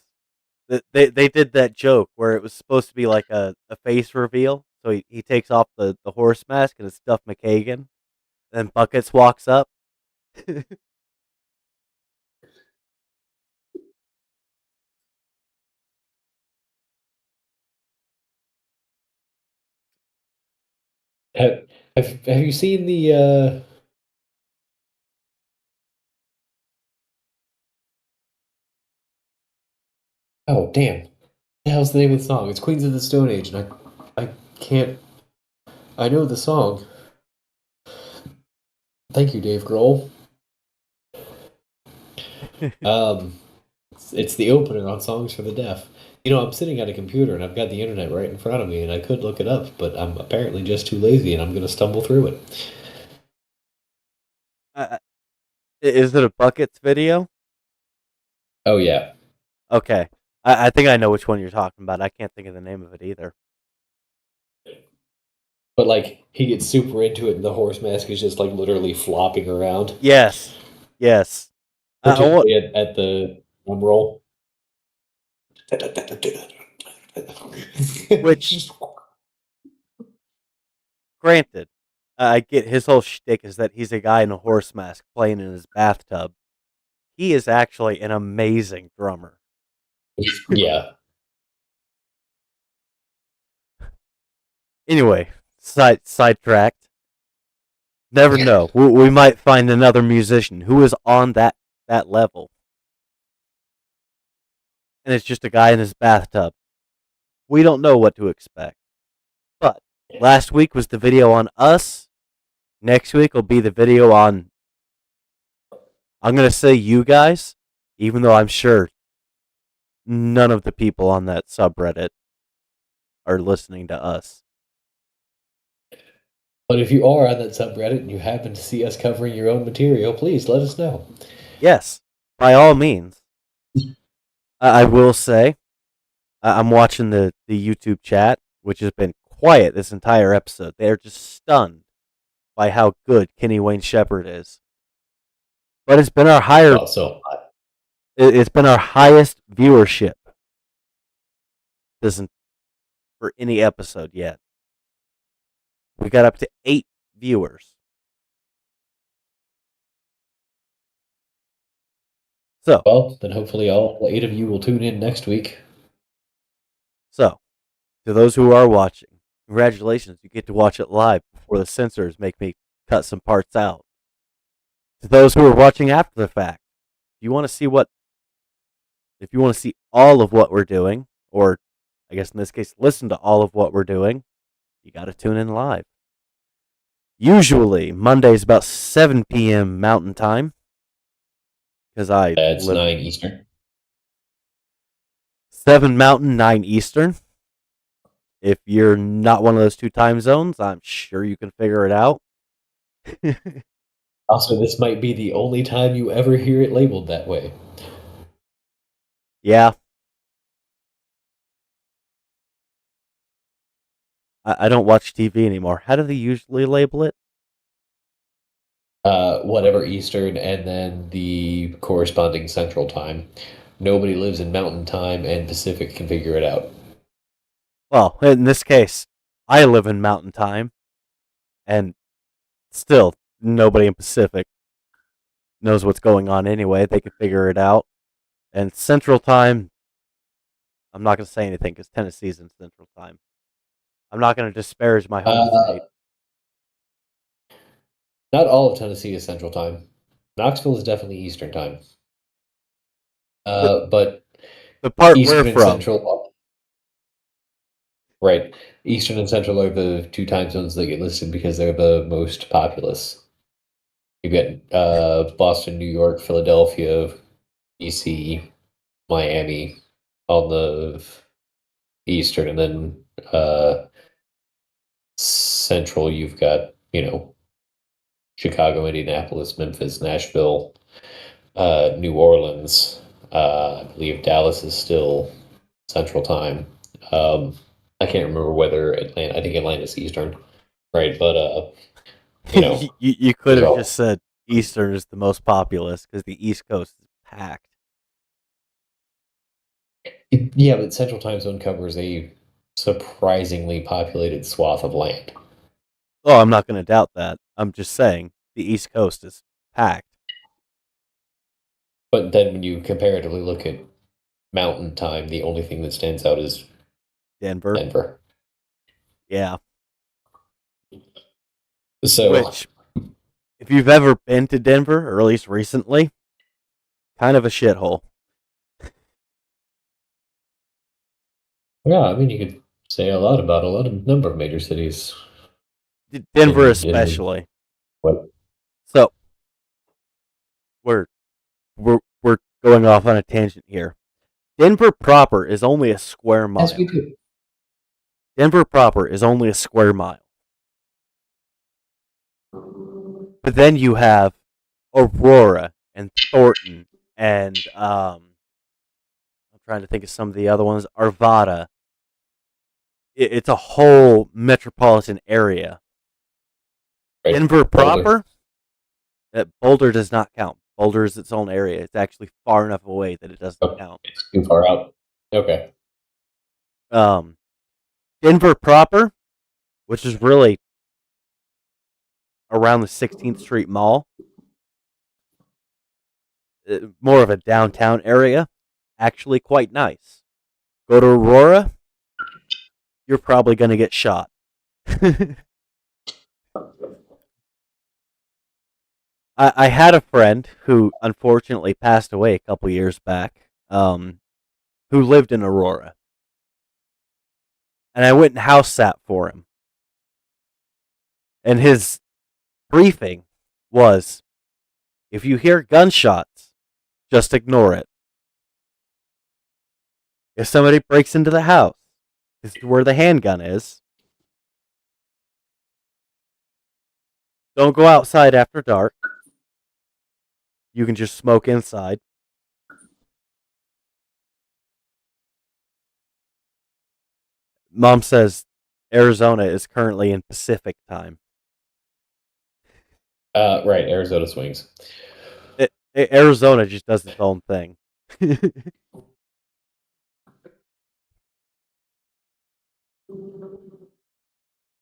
They did that joke where it was supposed to be like a face reveal. So he takes off the horse mask and it's Duff McKagan. Then Buckets walks up. Have you seen the oh damn. What the hell's the name of the song? It's Queens of the Stone Age, and I can't I know the song. Thank you, Dave Grohl. It's the opener on Songs for the Deaf. You know, I'm sitting at a computer and I've got the internet right in front of me, and I could look it up, but I'm apparently just too lazy, and I'm going to stumble through it. Is it a Buckets video? Oh yeah. Okay. I think I know which one you're talking about. I can't think of the name of it either. But like he gets super into it, and the horse mask is just like literally flopping around. Yes. Particularly at the drum roll. Which, granted, I get his whole shtick is that he's a guy in a horse mask playing in his bathtub. He is actually an amazing drummer. Yeah. Anyway, sidetracked. Never know. We might find another musician who is on that level. And it's just a guy in his bathtub. We don't know what to expect. But last week was the video on us. Next week will be the video on, I'm going to say you guys, even though I'm sure none of the people on that subreddit are listening to us. But if you are on that subreddit and you happen to see us covering your own material, please let us know. Yes, by all means. I will say, I'm watching the YouTube chat, which has been quiet this entire episode. They are just stunned by how good Kenny Wayne Shepherd is. But it's been our it's been our highest viewership for any episode yet. We got up to 8 viewers. So, well, then hopefully all 8 of you will tune in next week. So, to those who are watching, congratulations, you get to watch it live before the censors make me cut some parts out. To those who are watching after the fact, if you want to see what if you want to see all of what we're doing, or I guess in this case, listen to all of what we're doing, you got to tune in live. Usually Mondays about 7 p.m. Mountain Time, because I That's live 9 Eastern. 7 Mountain, 9 Eastern. If you're not one of those two time zones, I'm sure you can figure it out. Also, this might be the only time you ever hear it labeled that way. Yeah. I don't watch TV anymore. How do they usually label it? Whatever Eastern, and then the corresponding Central Time. Nobody lives in Mountain Time, and Pacific can figure it out. Well, in this case, I live in Mountain Time, and still, nobody in Pacific knows what's going on anyway. They can figure it out. And Central Time, I'm not going to say anything because Tennessee's in Central Time. I'm not going to disparage my home state. Not all of Tennessee is Central Time. Knoxville is definitely Eastern Time. But The part Eastern we're and from, Central, right? Eastern and Central are the two time zones that get listed because they're the most populous. You get Boston, New York, Philadelphia, DC, Miami on the Eastern, and then Central. You've got Chicago, Indianapolis, Memphis, Nashville, New Orleans. I believe Dallas is still Central Time. I can't remember whether Atlanta. I think Atlanta's Eastern, right? But you could there's have all- just said Eastern is the most populous because the East Coast is packed. yeah, but Central Time Zone covers a surprisingly populated swath of land. Oh, I'm not going to doubt that. I'm just saying the East Coast is packed. But then when you comparatively look at Mountain Time, the only thing that stands out is Denver, Denver. yeah. So Which, if you've ever been to Denver, or at least recently, kind of a shithole. yeah, I mean you could say a lot about a lot of number of major cities. Denver, in especially. what So, we're going off on a tangent here. Denver proper is only a square mile. As we do. Denver proper is only a square mile. But then you have Aurora and Thornton and I'm trying to think of some of the other ones. Arvada. It's a whole metropolitan area. Right? Denver Boulder. proper, Boulder does not count. Boulder is its own area. It's actually far enough away that it doesn't count. It's too far out. Okay. Denver proper, which is really around the 16th Street Mall, more of a downtown area, actually quite nice. Go to Aurora, you're probably going to get shot. I had a friend who unfortunately passed away a couple years back, who lived in Aurora. And I went and house sat for him. And his briefing was, if you hear gunshots, just ignore it. If somebody breaks into the house, this is where the handgun is. Don't go outside after dark. You can just smoke inside. Mom says Arizona is currently in Pacific time. Right. Arizona swings. Arizona just does its own thing.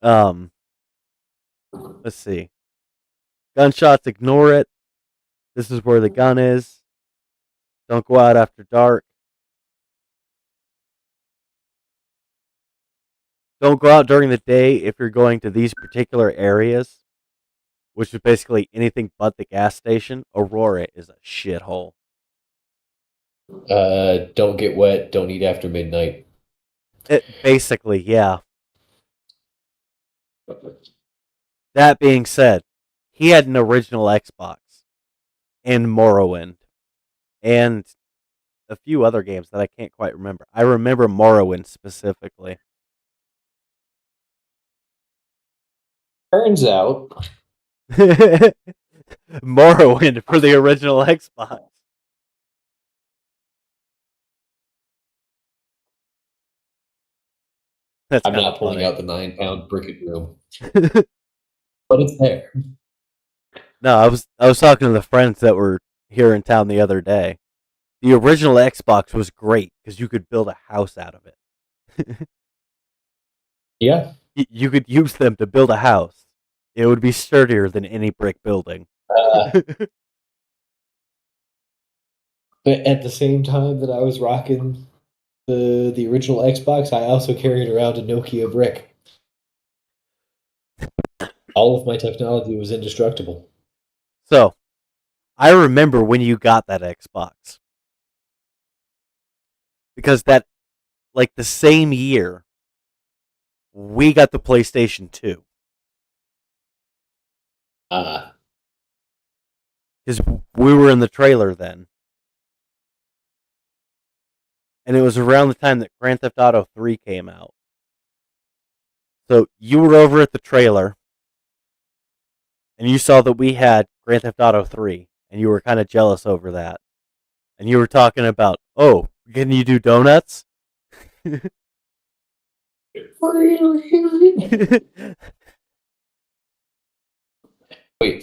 Let's see. Gunshots, ignore it. This is where the gun is. Don't go out after dark. Don't go out during the day if you're going to these particular areas, which is basically anything but the gas station. Aurora is a shithole. Don't get wet. Don't eat after midnight. Basically, yeah. That being said, he had an original Xbox and Morrowind and a few other games that I can't quite remember. I remember Morrowind specifically. Turns out, Morrowind for the original Xbox. That's I'm kind not of pulling funny. out the 9-pound brick room, but it's there. No, I was talking to the friends that were here in town the other day. The original Xbox was great because you could build a house out of it. Yeah. You could use them to build a house. It would be sturdier than any brick building. But at the same time that I was rocking the original Xbox, I also carried around a Nokia brick. All of my technology was indestructible. So, I remember when you got that Xbox. Because that, like the same year, we got the PlayStation 2. Because we were in the trailer then. And it was around the time that Grand Theft Auto 3 came out. So you were over at the trailer, and you saw that we had Grand Theft Auto 3, and you were kind of jealous over that. And you were talking about, oh, can you do donuts? Wait,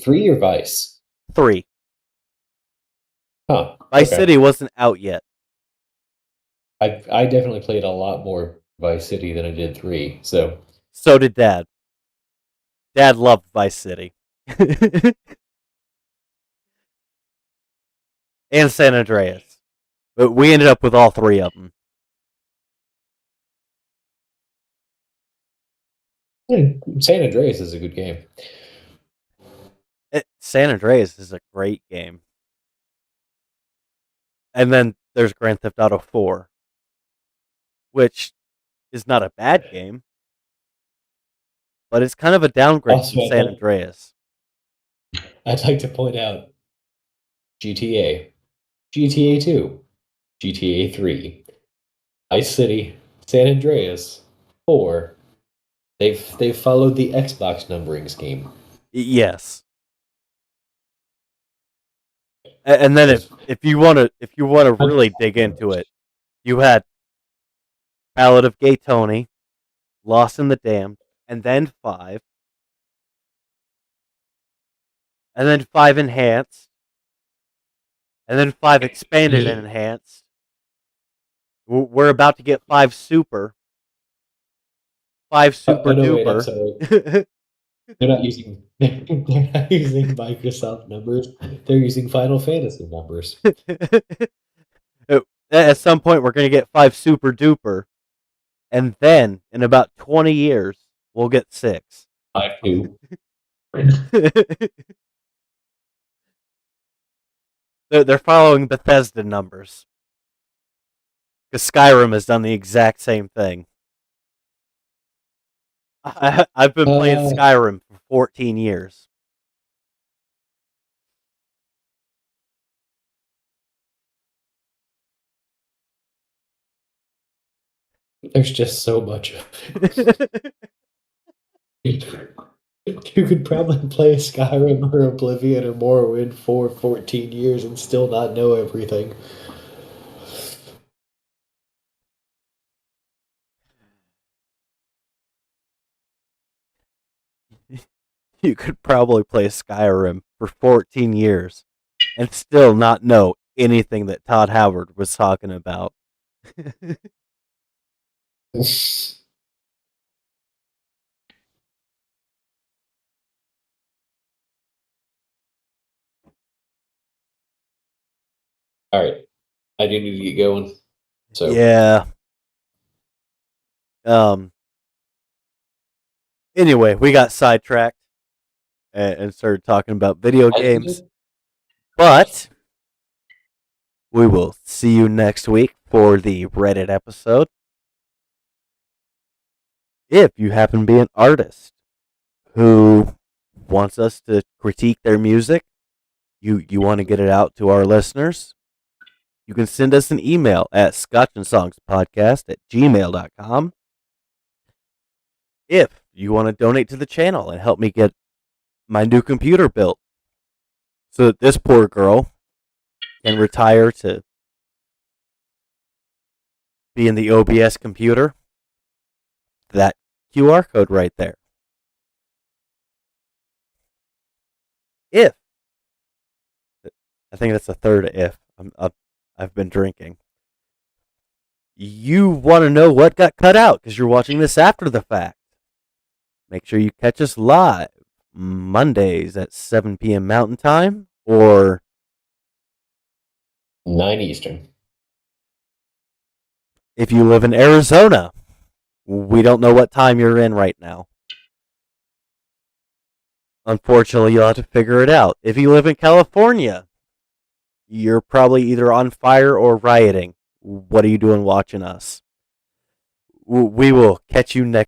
3 or Vice? 3. Huh. Vice Okay. City wasn't out yet. I definitely played a lot more Vice City than I did 3. So So did Dad. Dad loved Vice City. And San Andreas. But we ended up with all 3 of them. San Andreas is a good game. San Andreas is a great game. And then there's Grand Theft Auto 4, which is not a bad game, but it's kind of a downgrade Also, from San Andreas. I'd like to point out GTA, GTA 2, GTA 3, Vice City, San Andreas, 4. They've followed the Xbox numbering scheme. Yes. And then if you want to really dig into it, you had Ballad of Gay Tony, Lost in the Damned, and then 5, and then 5 Enhanced, and then 5 Expanded and Enhanced. We're about to get 5 Super, 5 Super no, wait, I'm Duper. sorry. They're not using Microsoft numbers. They're using Final Fantasy numbers. At some point, we're going to get 5 Super Duper, and then in about 20 years, we'll get 6. 5-2. They're following Bethesda numbers. Because Skyrim has done the exact same thing. I've been playing Skyrim for 14 years. There's just so much of it. You could probably play Skyrim or Oblivion or Morrowind for 14 years and still not know everything. You could probably play Skyrim for 14 years and still not know anything that Todd Howard was talking about. All right, I do need to get going. So Yeah. Anyway, we got sidetracked and started talking about video games. But We will see you next week for the Reddit episode. If you happen to be an artist who wants us to critique their music, you want to get it out to our listeners, you can send us an email at scotchandsongspodcast@gmail.com. If you want to donate to the channel and help me get my new computer built so that this poor girl can retire to be in the OBS computer, that QR code right there. If, I think that's the third if, I've been drinking. You want to know what got cut out because you're watching this after the fact. Make sure you catch us live Mondays at 7 p.m. Mountain Time or 9 Eastern. if you live in Arizona. We don't know what time you're in right now. Unfortunately, you'll have to figure it out. If you live in California, you're probably either on fire or rioting. What are you doing watching us? We will catch you next